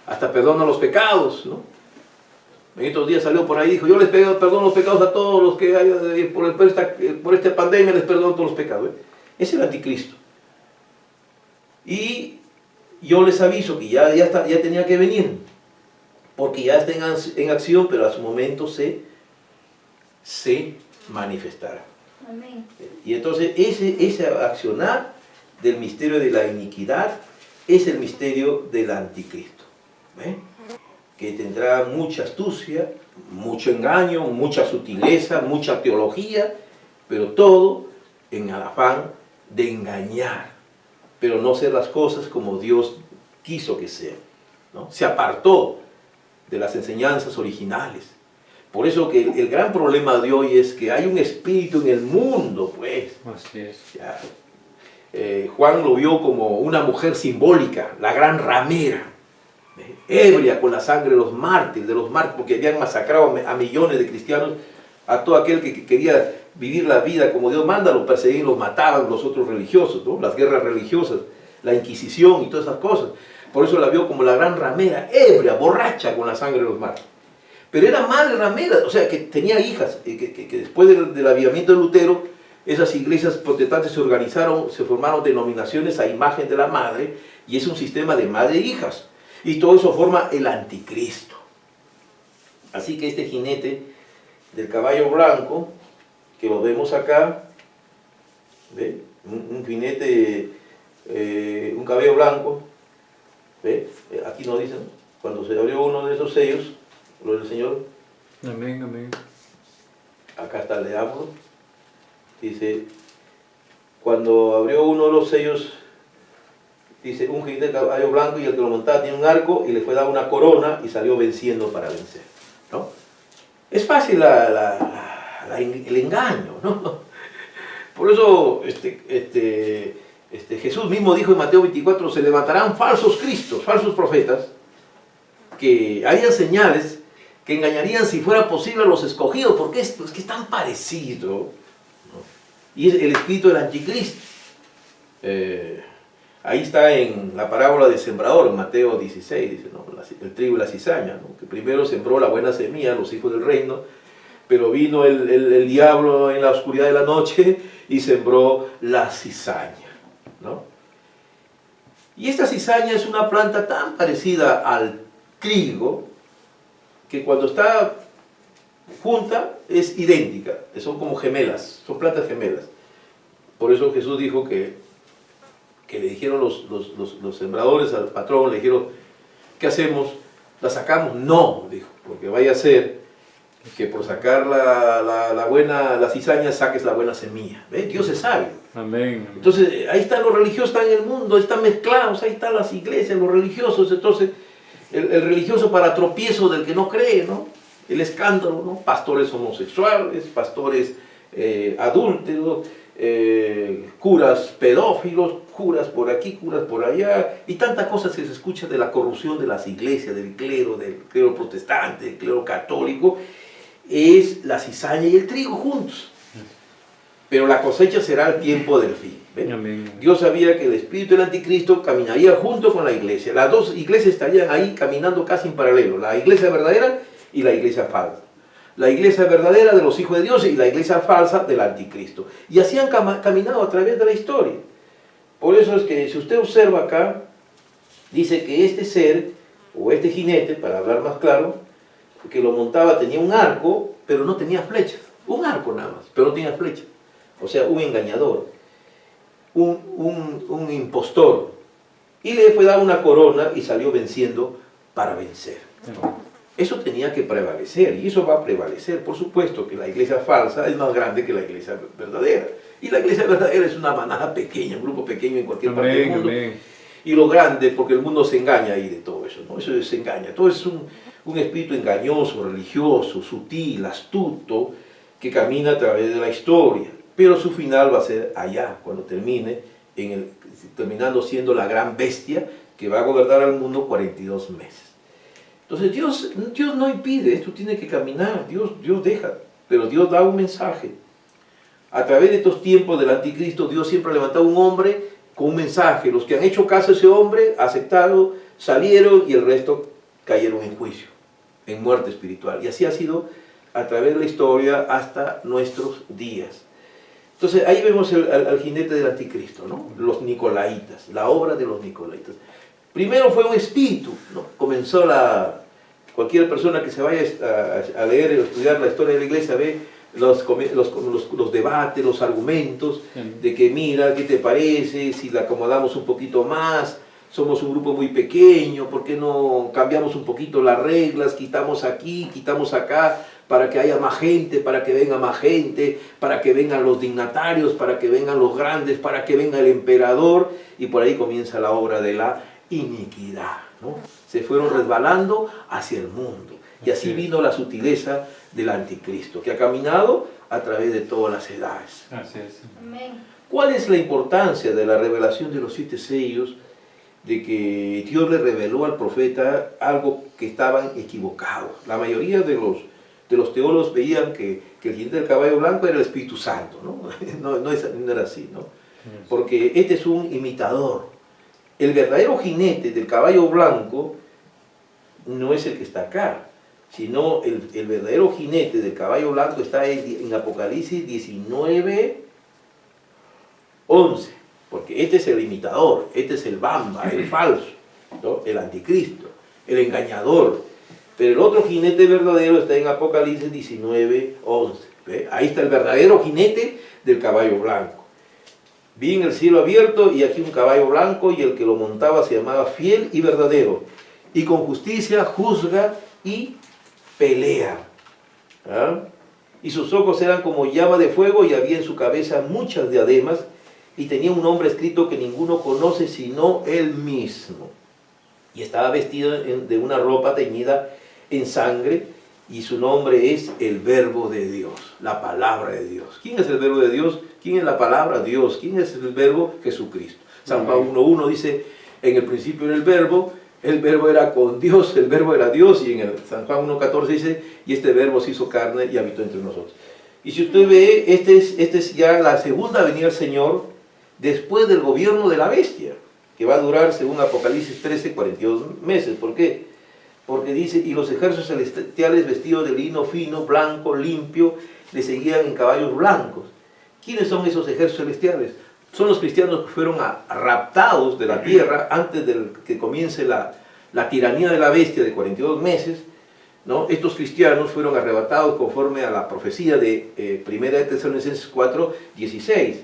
Hasta perdona los pecados, ¿no? En estos días salió por ahí y dijo, yo les perdono los pecados a todos los que hay, por esta pandemia les perdono todos los pecados. Es el anticristo. Y yo les aviso que ya tenía que venir, porque ya está en acción, pero a su momento se manifestará. Amén. Y entonces ese accionar del misterio de la iniquidad es el misterio del anticristo, que tendrá mucha astucia, mucho engaño, mucha sutileza, mucha teología, pero todo en el afán de engañar, pero no hacer las cosas como Dios quiso que sean, ¿no? Se apartó de las enseñanzas originales. Por eso que el gran problema de hoy es que hay un espíritu en el mundo, pues. Así es. Ya. Juan lo vio como una mujer simbólica, la gran ramera, ebria con la sangre de los mártires, porque habían masacrado a millones de cristianos, a todo aquel que quería vivir la vida como Dios manda, los perseguían, los mataban los otros religiosos, ¿no? Las guerras religiosas, la Inquisición y todas esas cosas. Por eso la vio como la gran ramera, ebria, borracha con la sangre de los mártires. Pero era madre ramera, o sea, que tenía hijas, que después del avivamiento de Lutero, esas iglesias protestantes se organizaron, se formaron denominaciones a imagen de la madre, y es un sistema de madre e hijas. Y todo eso forma el anticristo. Así que este jinete del caballo blanco, que lo vemos acá, ¿ve? Un jinete, un caballo blanco, ¿ve? Aquí nos dicen, cuando se abrió uno de esos sellos, lo del Señor, Amén, amén. acá está el diablo, dice, cuando abrió uno de los sellos, dice, un jinete de caballo blanco y el que lo montaba tiene un arco y le fue dado una corona y salió venciendo para vencer, ¿no? Es fácil el engaño, ¿no? Por eso Jesús mismo dijo en Mateo 24, se levantarán falsos cristos, falsos profetas, que harían señales que engañarían si fuera posible a los escogidos, porque es que es tan parecido, ¿no? Y es el espíritu del anticristo. Ahí está en la parábola del sembrador, en Mateo 16, dice, ¿no? El trigo y la cizaña, ¿no? Que primero sembró la buena semilla, los hijos del reino, pero vino el diablo en la oscuridad de la noche y sembró la cizaña, ¿no? Y esta cizaña es una planta tan parecida al trigo, que cuando está junta es idéntica, son como gemelas, son plantas gemelas. Por eso Jesús dijo que le dijeron los sembradores al patrón, le dijeron, ¿qué hacemos? ¿La sacamos? No, dijo, porque vaya a ser que por sacar la cizaña saques la buena semilla. ¿Ves? Dios es sabio. Amén. Entonces, ahí están los religiosos, están en el mundo, ahí están mezclados, ahí están las iglesias, los religiosos. Entonces, el religioso para tropiezo del que no cree, ¿no? El escándalo, ¿no? Pastores homosexuales, pastores adúlteros, curas pedófilos, curas por aquí, curas por allá, y tantas cosas que se escuchan de la corrupción de las iglesias, del clero protestante, del clero católico. Es la cizaña y el trigo juntos. Pero la cosecha será al tiempo del fin. ¿Ven? Amén. Dios sabía que el espíritu del anticristo caminaría junto con la iglesia. Las dos iglesias estarían ahí caminando casi en paralelo. La iglesia verdadera y la iglesia falsa. La iglesia verdadera de los hijos de Dios y la iglesia falsa del anticristo. Y así han caminado a través de la historia. Por eso es que si usted observa acá, dice que este ser, o este jinete, para hablar más claro, que lo montaba tenía un arco, pero no tenía flechas. Un arco nada más, pero no tenía flechas. O sea, un engañador, un impostor. Y le fue dada una corona y salió venciendo para vencer. Eso tenía que prevalecer, y eso va a prevalecer. Por supuesto que la iglesia falsa es más grande que la iglesia verdadera. Y la iglesia verdadera es una manada pequeña, un grupo pequeño en cualquier parte del mundo. Amén. Y lo grande, porque el mundo se engaña ahí de todo eso, ¿no? Eso se engaña. Todo es un espíritu engañoso, religioso, sutil, astuto, que camina a través de la historia. Pero su final va a ser allá, cuando termine, terminando siendo la gran bestia que va a gobernar al mundo 42 meses. Entonces Dios no impide, esto tiene que caminar, Dios deja, pero Dios da un mensaje. A través de estos tiempos del anticristo, Dios siempre ha levantado un hombre con un mensaje. Los que han hecho caso a ese hombre, aceptaron, salieron y el resto cayeron en juicio, en muerte espiritual. Y así ha sido a través de la historia hasta nuestros días. Entonces ahí vemos al jinete del anticristo, ¿no? Los nicolaitas, la obra de los nicolaitas. Primero fue un espíritu, ¿no? Comenzó cualquier persona que se vaya a leer o estudiar la historia de la iglesia ve los debates, los argumentos de que mira, ¿qué te parece? Si la acomodamos un poquito más, somos un grupo muy pequeño, ¿por qué no cambiamos un poquito las reglas? Quitamos aquí, quitamos acá, para que haya más gente, para que venga más gente, para que vengan los dignatarios, para que vengan los grandes, para que venga el emperador, y por ahí comienza la obra de la iniquidad, ¿no? Se fueron resbalando hacia el mundo, y así vino la sutileza del anticristo, que ha caminado a través de todas las edades. Así es. Amén. ¿Cuál es la importancia de la revelación de los 7 sellos? De que Dios le reveló al profeta algo que estaban equivocados. La mayoría de los teólogos veían que el jinete del caballo blanco era el Espíritu Santo, ¿no? No era así, ¿no? Porque este es un imitador. El verdadero jinete del caballo blanco no es el que está acá, sino el verdadero jinete del caballo blanco está en Apocalipsis 19, 11, porque este es el imitador, este es el bamba, el falso, ¿no? El anticristo, el engañador. Pero el otro jinete verdadero está en Apocalipsis 19, 11. ¿Ve? Ahí está el verdadero jinete del caballo blanco. Vi en el cielo abierto y aquí un caballo blanco, y el que lo montaba se llamaba Fiel y Verdadero, y con justicia juzga y pelea. ¿Ah? Y sus ojos eran como llama de fuego, y había en su cabeza muchas diademas, y tenía un nombre escrito que ninguno conoce sino él mismo. Y estaba vestido de una ropa teñida en sangre, y su nombre es el Verbo de Dios, la palabra de Dios. ¿Quién es el Verbo de Dios? ¿Quién es la palabra? Dios. ¿Quién es el Verbo? Jesucristo. San Juan 1.1 dice, en el principio era el Verbo era con Dios, el Verbo era Dios, y en el San Juan 1.14 dice, y este Verbo se hizo carne y habitó entre nosotros. Y si usted ve, este es ya la segunda venida del Señor después del gobierno de la bestia, que va a durar, según Apocalipsis 13, 42 meses. ¿Por qué? Porque dice, y los ejércitos celestiales vestidos de lino fino, blanco, limpio, le seguían en caballos blancos. ¿Quiénes son esos ejércitos celestiales? Son los cristianos que fueron raptados de la tierra antes de que comience la tiranía de la bestia de 42 meses. ¿no? Estos cristianos fueron arrebatados conforme a la profecía de 1 de Tesalonicenses 4, 16.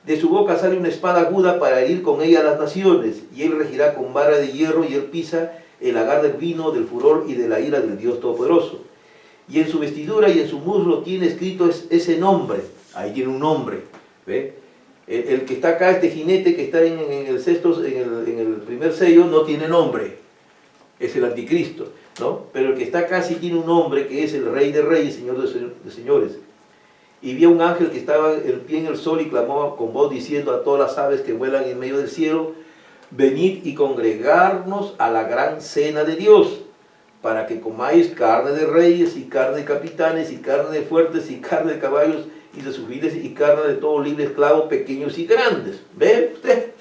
De su boca sale una espada aguda para herir con ella a las naciones, y él regirá con vara de hierro, y él pisa el lagar del vino, del furor y de la ira del Dios Todopoderoso. Y en su vestidura y en su muslo tiene escrito ese nombre. Ahí tiene un nombre. ¿Ve? El que está acá, este jinete que está en el sexto, en el primer sello, no tiene nombre. Es el anticristo, ¿no? Pero el que está acá sí tiene un nombre, que es el Rey de Reyes, Señor de Señores. Y vi a un ángel que estaba en pie en el sol y clamaba con voz diciendo a todas las aves que vuelan en medio del cielo: venid y congregarnos a la gran cena de Dios, para que comáis carne de reyes y carne de capitanes y carne de fuertes y carne de caballos y de sus vides y carne de todo libre esclavo, pequeños y grandes. ¿Ve usted?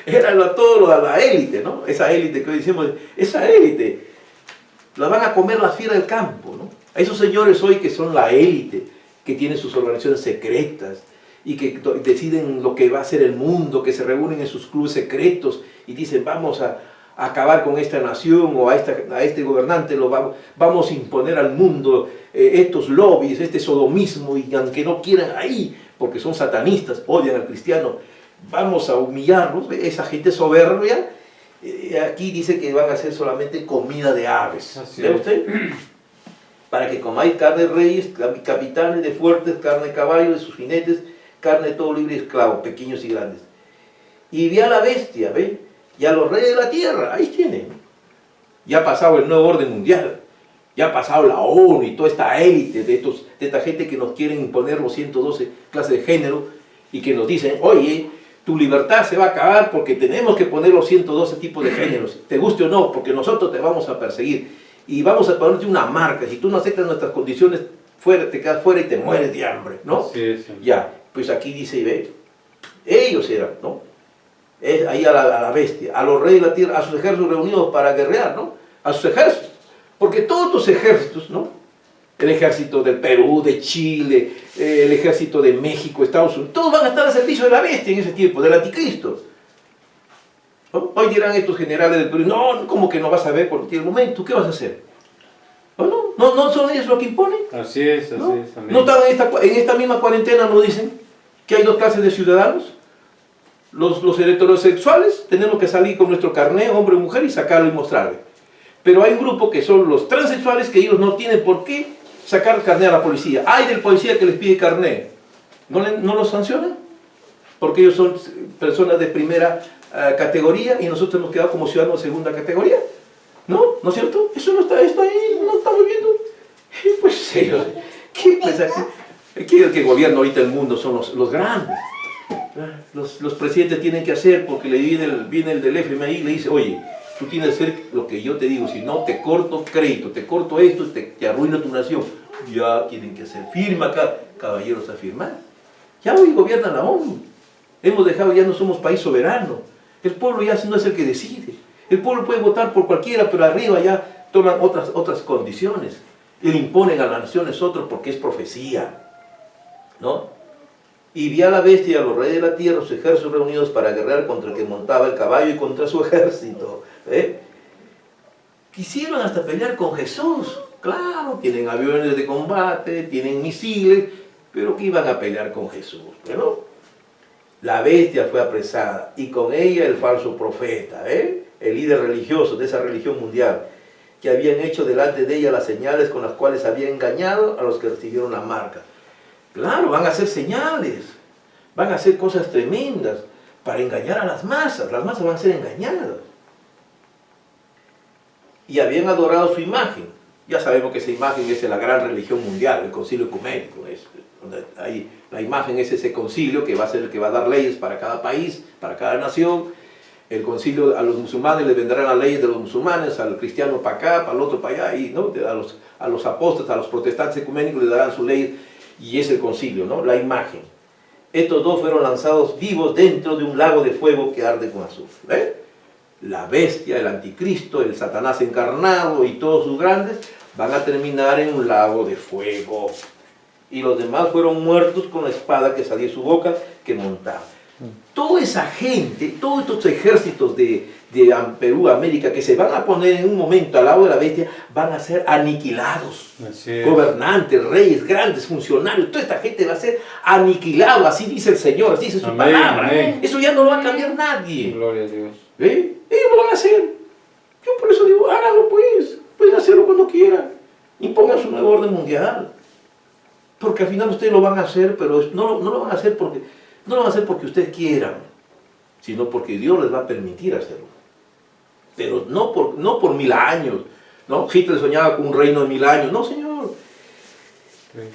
Era todo a la élite, ¿no? Esa élite que hoy decimos, esa élite, la van a comer las fieras del campo, ¿no? A esos señores hoy que son la élite, que tienen sus organizaciones secretas y que deciden lo que va a ser el mundo, que se reúnen en sus clubes secretos y dicen vamos a acabar con esta nación o a este gobernante, vamos a imponer al mundo estos lobbies, este sodomismo, y aunque no quieran ahí, porque son satanistas, odian al cristiano, vamos a humillarlos. Esa gente soberbia, aquí dice que van a ser solamente comida de aves. ¿Ve usted? Para que comáis carne de reyes, capitanes, de fuertes, carne de caballos, de sus jinetes, carne de todo libre y esclavo, pequeños y grandes. Y vi a la bestia, ¿ve? Y a los reyes de la tierra, ahí tienen. Ya ha pasado el nuevo orden mundial, ya ha pasado la ONU y toda esta élite de esta gente que nos quieren imponer los 112 clases de género y que nos dicen, oye, tu libertad se va a acabar porque tenemos que poner los 112 tipos de géneros, te guste o no, porque nosotros te vamos a perseguir y vamos a ponerte una marca. Si tú no aceptas nuestras condiciones, te quedas fuera y te mueres de hambre, ¿no? Sí. Ya, pues aquí dice, y ve, ellos eran, ¿no? Ahí a la bestia, a los reyes de la tierra, a sus ejércitos reunidos para guerrear, ¿no? A sus ejércitos, porque todos tus ejércitos, ¿no? El ejército del Perú, de Chile, el ejército de México, Estados Unidos, todos van a estar al servicio de la bestia en ese tiempo, del anticristo. ¿No? Hoy dirán estos generales del Perú, no, ¿cómo que no vas a ver cuando tiene el momento? ¿Qué vas a hacer? ¿No son ellos los que imponen? Así es, así ¿No? es. Amén. ¿No estaban en esta misma cuarentena, no dicen que hay dos clases de ciudadanos? Los heterosexuales tenemos que salir con nuestro carné, hombre o mujer, y sacarlo y mostrarlo. Pero hay un grupo que son los transexuales, que ellos no tienen por qué sacar carné a la policía. Hay del policía que les pide carné. ¿No los sancionan? Porque ellos son personas de primera categoría y nosotros hemos quedado como ciudadanos de segunda categoría. ¿No? ¿No es cierto? Eso no está ahí, no estamos viendo. Pues ellos, ¿qué piensan? El que gobierna ahorita el mundo son los grandes. Los presidentes tienen que hacer, porque viene el del FMI y le dice, oye, tú tienes que hacer lo que yo te digo, si no te corto crédito, te corto esto, te arruino tu nación. Ya tienen que hacer, firma acá, caballeros, a firmar. Ya hoy gobiernan la ONU. Hemos dejado, ya no somos país soberano. El pueblo ya no es el que decide. El pueblo puede votar por cualquiera, pero arriba ya toman otras condiciones. Y le imponen a las naciones otros porque es profecía, ¿no? Y vi a la bestia y a los reyes de la tierra, sus ejércitos reunidos para guerrear contra el que montaba el caballo y contra su ejército. Quisieron hasta pelear con Jesús. Claro, tienen aviones de combate, tienen misiles, pero que iban a pelear con Jesús. Bueno, la bestia fue apresada y con ella el falso profeta, el líder religioso de esa religión mundial, que habían hecho delante de ella las señales con las cuales había engañado a los que recibieron la marca. Claro, van a hacer señales, van a hacer cosas tremendas para engañar a las masas van a ser engañadas. Y habían adorado su imagen. Ya sabemos que esa imagen es la gran religión mundial, el concilio ecuménico. La imagen es ese concilio que va a ser el que va a dar leyes para cada país, para cada nación. El concilio, a los musulmanes les vendrán las leyes de los musulmanes, al cristiano para acá, para el otro para allá, y ¿no? a los apóstoles, a los protestantes ecuménicos les darán sus leyes. Y es el concilio, ¿no? La imagen. Estos dos fueron lanzados vivos dentro de un lago de fuego que arde con azufre. La bestia, el anticristo, el Satanás encarnado y todos sus grandes van a terminar en un lago de fuego. Y los demás fueron muertos con la espada que salía de su boca, que montaba. Toda esa gente, todos estos ejércitos de Perú, América, que se van a poner en un momento al lado de la bestia, van a ser aniquilados. Así es. Gobernantes, reyes, grandes funcionarios, toda esta gente va a ser aniquilada, así dice el Señor, así dice su Amén, palabra. amén. Eso ya no lo va a cambiar nadie. Gloria a Dios. Ellos lo van a hacer. Yo por eso digo, háganlo pues, pueden hacerlo cuando quieran. Impongan su nuevo orden mundial. Porque al final ustedes lo van a hacer, pero no lo van a hacer porque ustedes quieran, sino porque Dios les va a permitir hacerlo. Pero no por 1000 años, ¿no? Hitler soñaba con un reino de 1000 años. No, señor.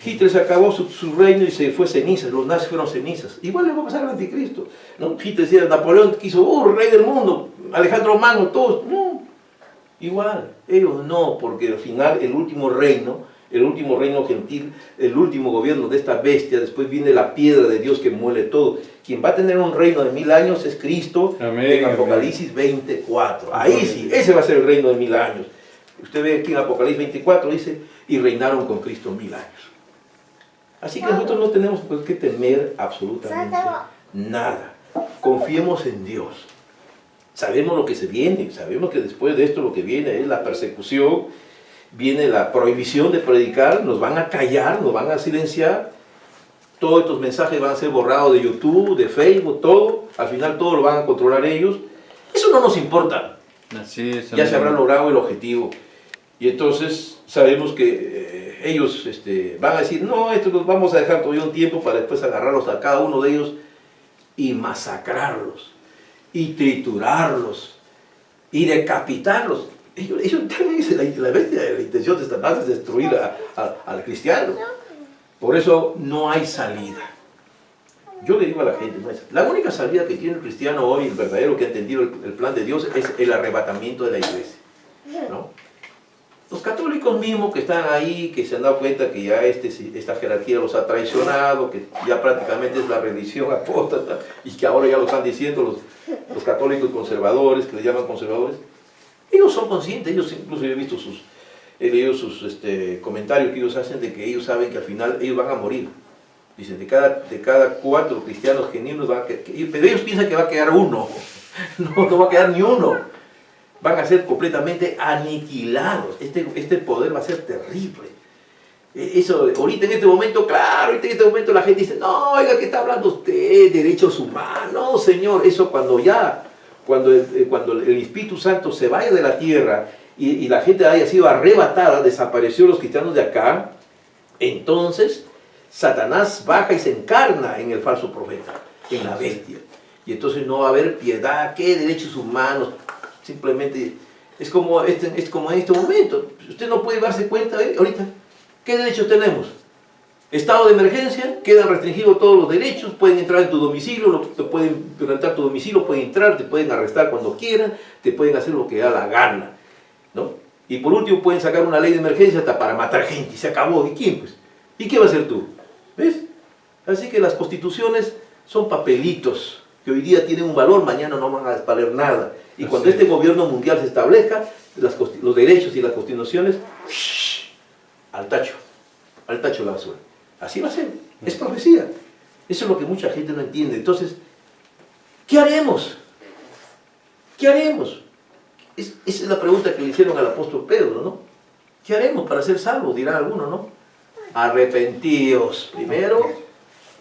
Hitler se acabó su reino y se fue cenizas. Los nazis fueron cenizas. Igual le va a pasar al anticristo, ¿no? Hitler decía, Napoleón quiso, rey del mundo, Alejandro Magno, todos. No, igual. Ellos no, porque al final el último reino gentil, el último gobierno de esta bestia, después viene la piedra de Dios que muele todo. Quien va a tener un reino de 1000 años es Cristo. Amén, en Apocalipsis 24. Ahí sí, ese va a ser el reino de 1000 años. Usted ve aquí en Apocalipsis 24, dice, y reinaron con Cristo 1000 años. Así que nosotros no tenemos por qué temer absolutamente nada. Confiemos en Dios. Sabemos lo que se viene, sabemos que después de esto lo que viene es la persecución, viene la prohibición de predicar, nos van a callar, nos van a silenciar, todos estos mensajes van a ser borrados de YouTube, de Facebook, todo, al final todo lo van a controlar ellos. Eso no nos importa, Así es. ya se habrá logrado el objetivo. Y entonces sabemos que ellos van a decir, no, esto los vamos a dejar todavía un tiempo para después agarrarlos a cada uno de ellos y masacrarlos, y triturarlos, y decapitarlos. Ellos tienen la intención de Satanás es destruir al cristiano. Por eso no hay salida. Yo le digo a la gente, la única salida que tiene el cristiano hoy, el verdadero que ha entendido el plan de Dios, es el arrebatamiento de la iglesia, ¿no? Los católicos mismos que están ahí, que se han dado cuenta que ya esta jerarquía los ha traicionado, que ya prácticamente es la religión apóstata, y que ahora ya lo están diciendo los católicos conservadores, que les llaman conservadores, ellos son conscientes, ellos incluso yo he leído sus comentarios que ellos hacen de que ellos saben que al final ellos van a morir. Dicen, de cada 4 cristianos genuinos van a quedar, pero ellos piensan que va a quedar uno, no va a quedar ni uno. Van a ser completamente aniquilados. Este poder va a ser terrible. Eso, ahorita en este momento, claro, ahorita en este momento la gente dice, no, oiga, ¿qué está hablando usted? Derechos humanos. No, señor, eso cuando el Espíritu Santo se vaya de la tierra y la gente haya sido arrebatada, desapareció los cristianos de acá, entonces Satanás baja y se encarna en el falso profeta, en la bestia. Y entonces no va a haber piedad, ¿qué derechos humanos? Simplemente es como en este momento. Usted no puede darse cuenta ahorita. ¿Qué derechos tenemos? Estado de emergencia, quedan restringidos todos los derechos, pueden entrar en tu domicilio, te pueden violentar tu domicilio, pueden entrar, te pueden arrestar cuando quieran, te pueden hacer lo que da la gana, ¿no? Y por último pueden sacar una ley de emergencia hasta para matar gente, y se acabó. ¿Y quién pues? ¿Y qué va a hacer tú? ¿Ves? Así que las constituciones son papelitos que hoy día tienen un valor, mañana no van a valer nada. Y cuando este gobierno mundial se establezca, los derechos y las constituciones, al tacho la basura. Así va a ser, es profecía. Eso es lo que mucha gente no entiende. Entonces, ¿qué haremos? ¿Qué haremos? Esa es la pregunta que le hicieron al apóstol Pedro, ¿no? ¿Qué haremos para ser salvos? Dirán algunos, ¿no? Arrepentíos primero,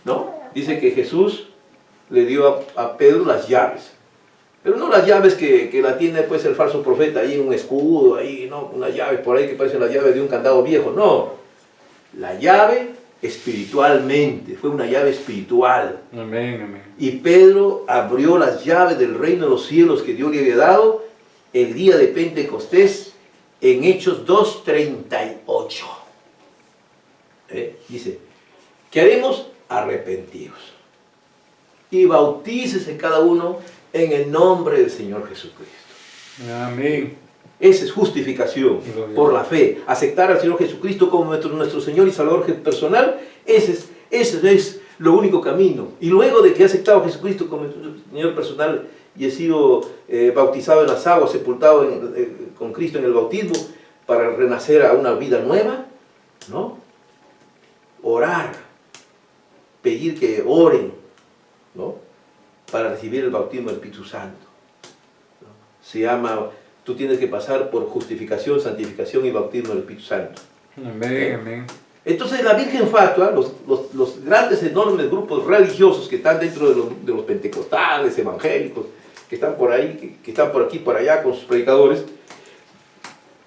¿no? Dice que Jesús le dio a Pedro las llaves. Pero no las llaves que la tiene pues el falso profeta, ahí un escudo, ahí, ¿no? Unas llaves por ahí que parecen las llaves de un candado viejo. No, la llave espiritualmente, fue una llave espiritual. Amén, amén. Y Pedro abrió las llaves del reino de los cielos que Dios le había dado el día de Pentecostés en Hechos 2:38. Dice, ¿qué haremos? Arrepentidos. Y bautícese cada uno en el nombre del Señor Jesucristo. Amén. Esa es justificación por la fe. Aceptar al Señor Jesucristo como nuestro Señor y Salvador personal, ese es lo único camino. Y luego de que he aceptado a Jesucristo como Señor personal y he sido bautizado en las aguas, sepultado con Cristo en el bautismo, para renacer a una vida nueva, ¿no? Orar, pedir que oren, ¿no? para recibir el bautismo del Espíritu Santo. Se llama, tú tienes que pasar por justificación, santificación y bautismo del Espíritu Santo. Amén, amén. Entonces la Virgen Fatua, los grandes, enormes grupos religiosos que están dentro de los pentecostales, evangélicos, que están por ahí, que están por aquí, por allá con sus predicadores,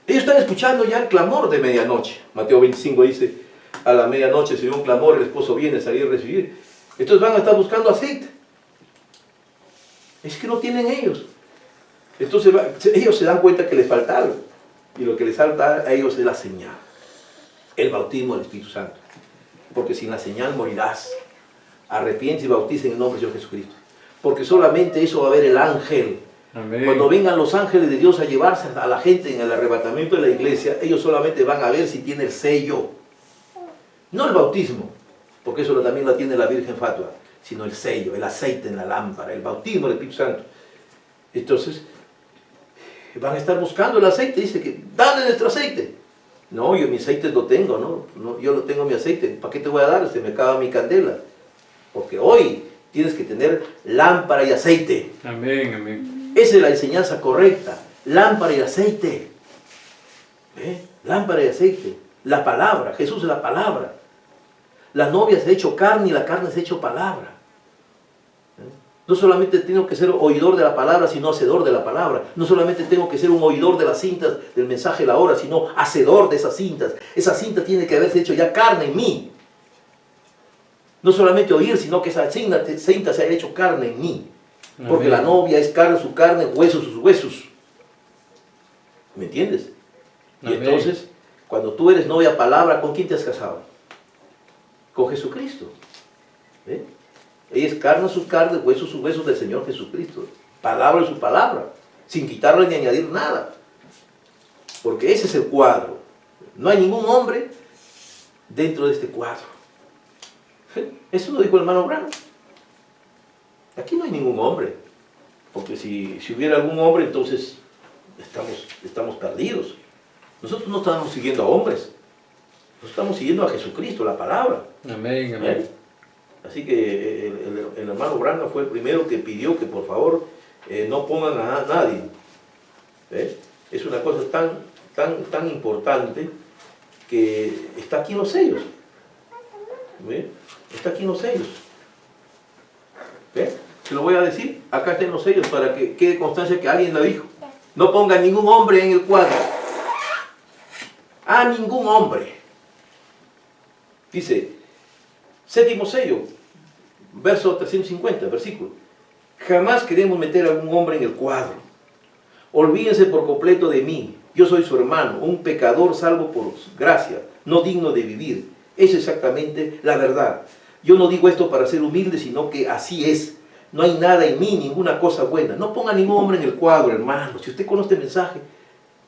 ellos están escuchando ya el clamor de medianoche. Mateo 25 dice, a la medianoche se oyó un clamor, el esposo viene, salir a recibir. Entonces van a estar buscando aceite. Es que no tienen ellos. Entonces ellos se dan cuenta que les falta algo. Y lo que les falta a ellos es la señal. El bautismo del Espíritu Santo. Porque sin la señal morirás. Arrepiente y bautiza en el nombre de Dios Jesucristo. Porque solamente eso va a ver el ángel. Amén. Cuando vengan los ángeles de Dios a llevarse a la gente en el arrebatamiento de la iglesia, ellos solamente van a ver si tiene el sello. No el bautismo, porque eso también lo tiene la Virgen Fatua, sino el sello, el aceite en la lámpara, el bautismo del Espíritu Santo. Entonces, van a estar buscando el aceite, dice que, dale nuestro aceite. No, yo mi aceite lo tengo, no, yo lo tengo mi aceite, ¿para qué te voy a dar? Se me acaba mi candela. Porque hoy tienes que tener lámpara y aceite. Amén, amén. Esa es la enseñanza correcta, lámpara y aceite. Lámpara y aceite, la palabra, Jesús es la palabra. La novia se ha hecho carne y la carne se ha hecho palabra. No solamente tengo que ser oidor de la palabra, sino hacedor de la palabra. No solamente tengo que ser un oidor de las cintas del mensaje de la hora, sino hacedor de esas cintas. Esa cinta tiene que haberse hecho ya carne en mí. No solamente oír, sino que esa cinta se haya hecho carne en mí. Porque Amén. la novia es carne, su carne, huesos, sus huesos. ¿Me entiendes? Y Amén. entonces, cuando tú eres novia palabra, ¿con quién te has casado? Con Jesucristo. ¿Eh? Ella es carne, su carne, huesos, sus huesos del Señor Jesucristo. Palabra es su palabra, sin quitarle ni añadir nada. Porque ese es el cuadro. No hay ningún hombre dentro de este cuadro. Eso lo dijo el hermano Branham. Aquí no hay ningún hombre. Porque si hubiera algún hombre, entonces estamos perdidos. Nosotros no estamos siguiendo a hombres. Nosotros estamos siguiendo a Jesucristo, la palabra. Amén, amén. Así que el hermano Branham fue el primero que pidió que por favor no pongan a nadie. Es una cosa tan importante que está aquí en los sellos. Está aquí en los sellos. Se lo voy a decir, acá está en los sellos para que quede constancia que alguien lo dijo. No ponga ningún hombre en el cuadro. A ningún hombre. Dice, séptimo sello, verso 350, versículo. Jamás queremos meter a algún hombre en el cuadro. Olvídense por completo de mí. Yo soy su hermano, un pecador salvo por gracia, no digno de vivir. Es exactamente la verdad. Yo no digo esto para ser humilde, sino que así es. No hay nada en mí, ninguna cosa buena. No ponga ningún hombre en el cuadro, hermano. Si usted conoce este mensaje,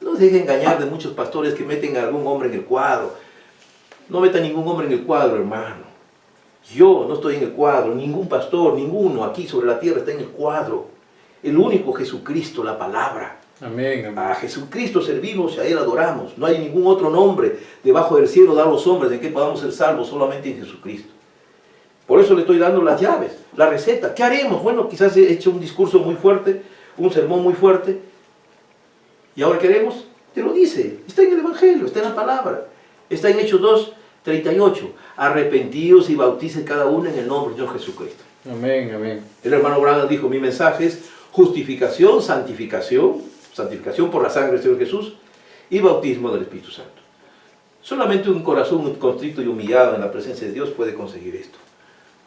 no se deje engañar de muchos pastores que meten a algún hombre en el cuadro. No meta ningún hombre en el cuadro, hermano. Yo no estoy en el cuadro, ningún pastor, ninguno aquí sobre la tierra está en el cuadro. El único Jesucristo, la palabra. Amén, amén. A Jesucristo servimos y a Él adoramos. No hay ningún otro nombre debajo del cielo dado a los hombres de que podamos ser salvos, solamente en Jesucristo. Por eso le estoy dando las llaves, la receta. ¿Qué haremos? Bueno, quizás he hecho un discurso muy fuerte, un sermón muy fuerte. ¿Y ahora qué haremos? Te lo dice. Está en el Evangelio, está en la palabra. Está en Hechos 2:38. Arrepentidos y bauticen cada uno en el nombre de Dios Jesucristo. Amén, amén. El hermano Branham dijo, mi mensaje es justificación, santificación por la sangre del Señor Jesús y bautismo del Espíritu Santo. Solamente un corazón contrito y humillado en la presencia de Dios puede conseguir esto.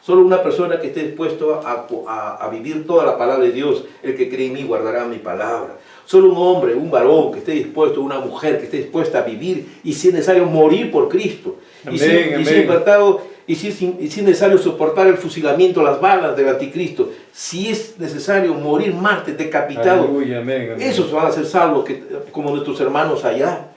Solo una persona que esté dispuesto a vivir toda la palabra de Dios, el que cree en mí guardará mi palabra. Solo un hombre, un varón que esté dispuesto, una mujer que esté dispuesta a vivir y si es necesario morir por Cristo. Amén, Y si es necesario soportar el fusilamiento, las balas del anticristo, si es necesario morir mártir, decapitado, Aleluya, amén, amén. esos van a ser salvos como nuestros hermanos allá.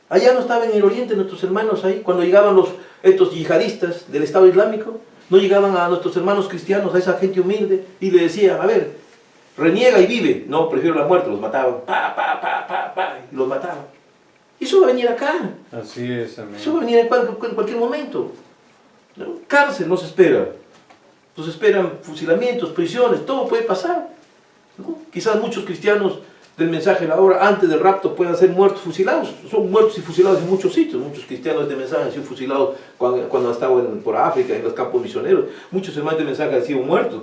Allá no estaban en el oriente nuestros hermanos ahí, cuando llegaban estos yihadistas del Estado Islámico, no llegaban a nuestros hermanos cristianos, a esa gente humilde, y le decían, a ver, reniega y vive. No, prefiero la muerte, los mataban, y los mataban. Y eso va a venir acá. Así es, amén. Eso va a venir en cualquier momento. ¿No? Cárcel nos espera. Nos esperan fusilamientos, prisiones, todo puede pasar, ¿no? Quizás muchos cristianos del mensaje de la obra antes del rapto puedan ser muertos, fusilados. Son muertos y fusilados en muchos sitios. Muchos cristianos de mensaje han sido fusilados cuando estaban por África, en los campos misioneros. Muchos hermanos de mensaje han sido muertos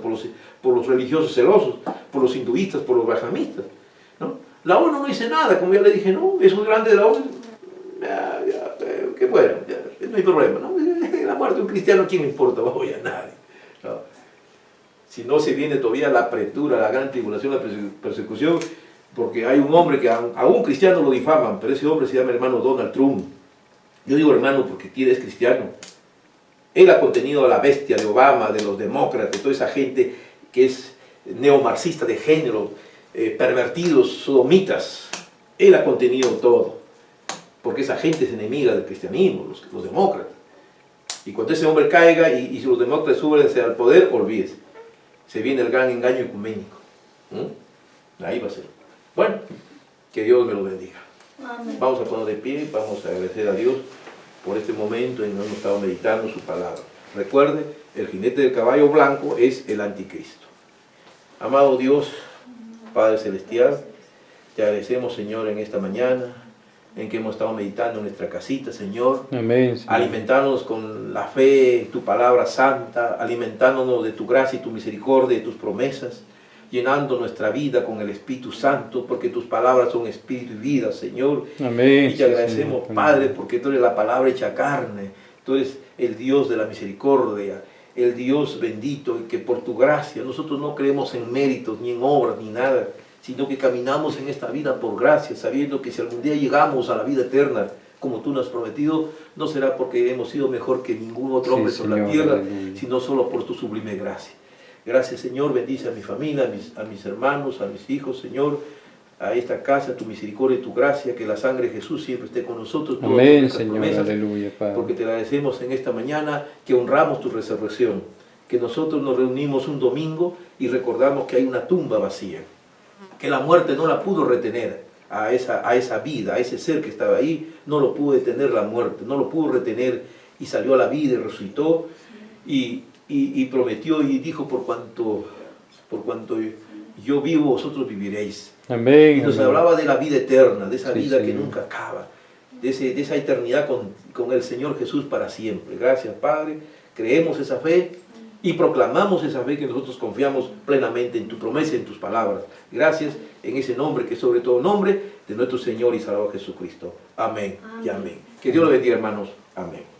por los religiosos celosos, por los hinduistas, por los brahmanistas, ¿no? La ONU no dice nada, como ya le dije, no, esos grandes de la ONU, que mueran, no hay problema, ¿no? La muerte de un cristiano, ¿a quién le importa? Oye, a nadie, ¿no? Si no se viene todavía la apretura, la gran tribulación, la persecución, porque hay un hombre que a un cristiano lo difaman, pero ese hombre se llama hermano Donald Trump. Yo digo hermano porque es cristiano. Él ha contenido a la bestia de Obama, de los demócratas, toda esa gente que es neomarxista de género, pervertidos, sodomitas. Él ha contenido todo, porque esa gente es enemiga del cristianismo, los demócratas. Y cuando ese hombre caiga y si los demócratas suben al poder, olvídese. Se viene el gran engaño ecuménico. Ahí va a ser. Bueno, que Dios me lo bendiga. Amén. Vamos a poner de pie, vamos a agradecer a Dios por este momento en que hemos estado meditando su palabra. Recuerde, el jinete del caballo blanco es el anticristo. Amado Dios, Padre Celestial, te agradecemos, Señor, en esta mañana, en que hemos estado meditando en nuestra casita, Señor. Amén, Señor. Alimentándonos con la fe en tu palabra santa, alimentándonos de tu gracia y tu misericordia y tus promesas, llenando nuestra vida con el Espíritu Santo, porque tus palabras son espíritu y vida, Señor. Amén. Y te agradecemos, Señor. Padre, porque tú eres la palabra hecha carne, tú eres el Dios de la misericordia, el Dios bendito, y que por tu gracia nosotros no creemos en méritos, ni en obras, ni nada, sino que caminamos en esta vida por gracia, sabiendo que si algún día llegamos a la vida eterna, como tú nos has prometido, no será porque hemos sido mejor que ningún otro hombre Sí, sobre la Señor, tierra, aleluya. sino solo por tu sublime gracia. Gracias, Señor, bendice a mi familia, a mis hermanos, a mis hijos, Señor, a esta casa, tu misericordia y tu gracia, que la sangre de Jesús siempre esté con nosotros. Todas Amén, nuestras Señor, promesas, aleluya, Padre. porque te agradecemos en esta mañana que honramos tu resurrección, que nosotros nos reunimos un domingo y recordamos que hay una tumba vacía, que la muerte no la pudo retener a esa vida, a ese ser que estaba ahí, no lo pudo detener la muerte, no lo pudo retener y salió a la vida y resucitó y prometió y dijo, por cuanto yo vivo, vosotros viviréis. Amén. Y nos amén. hablaba de la vida eterna, de esa Sí, vida que Señor. nunca acaba, de esa eternidad con el Señor Jesús para siempre. Gracias, Padre, creemos esa fe y proclamamos esa fe, que nosotros confiamos plenamente en tu promesa y en tus palabras. Gracias en ese nombre que es sobre todo nombre de nuestro Señor y Salvador Jesucristo. Amén y amén. Que Dios lo bendiga, hermanos. Amén.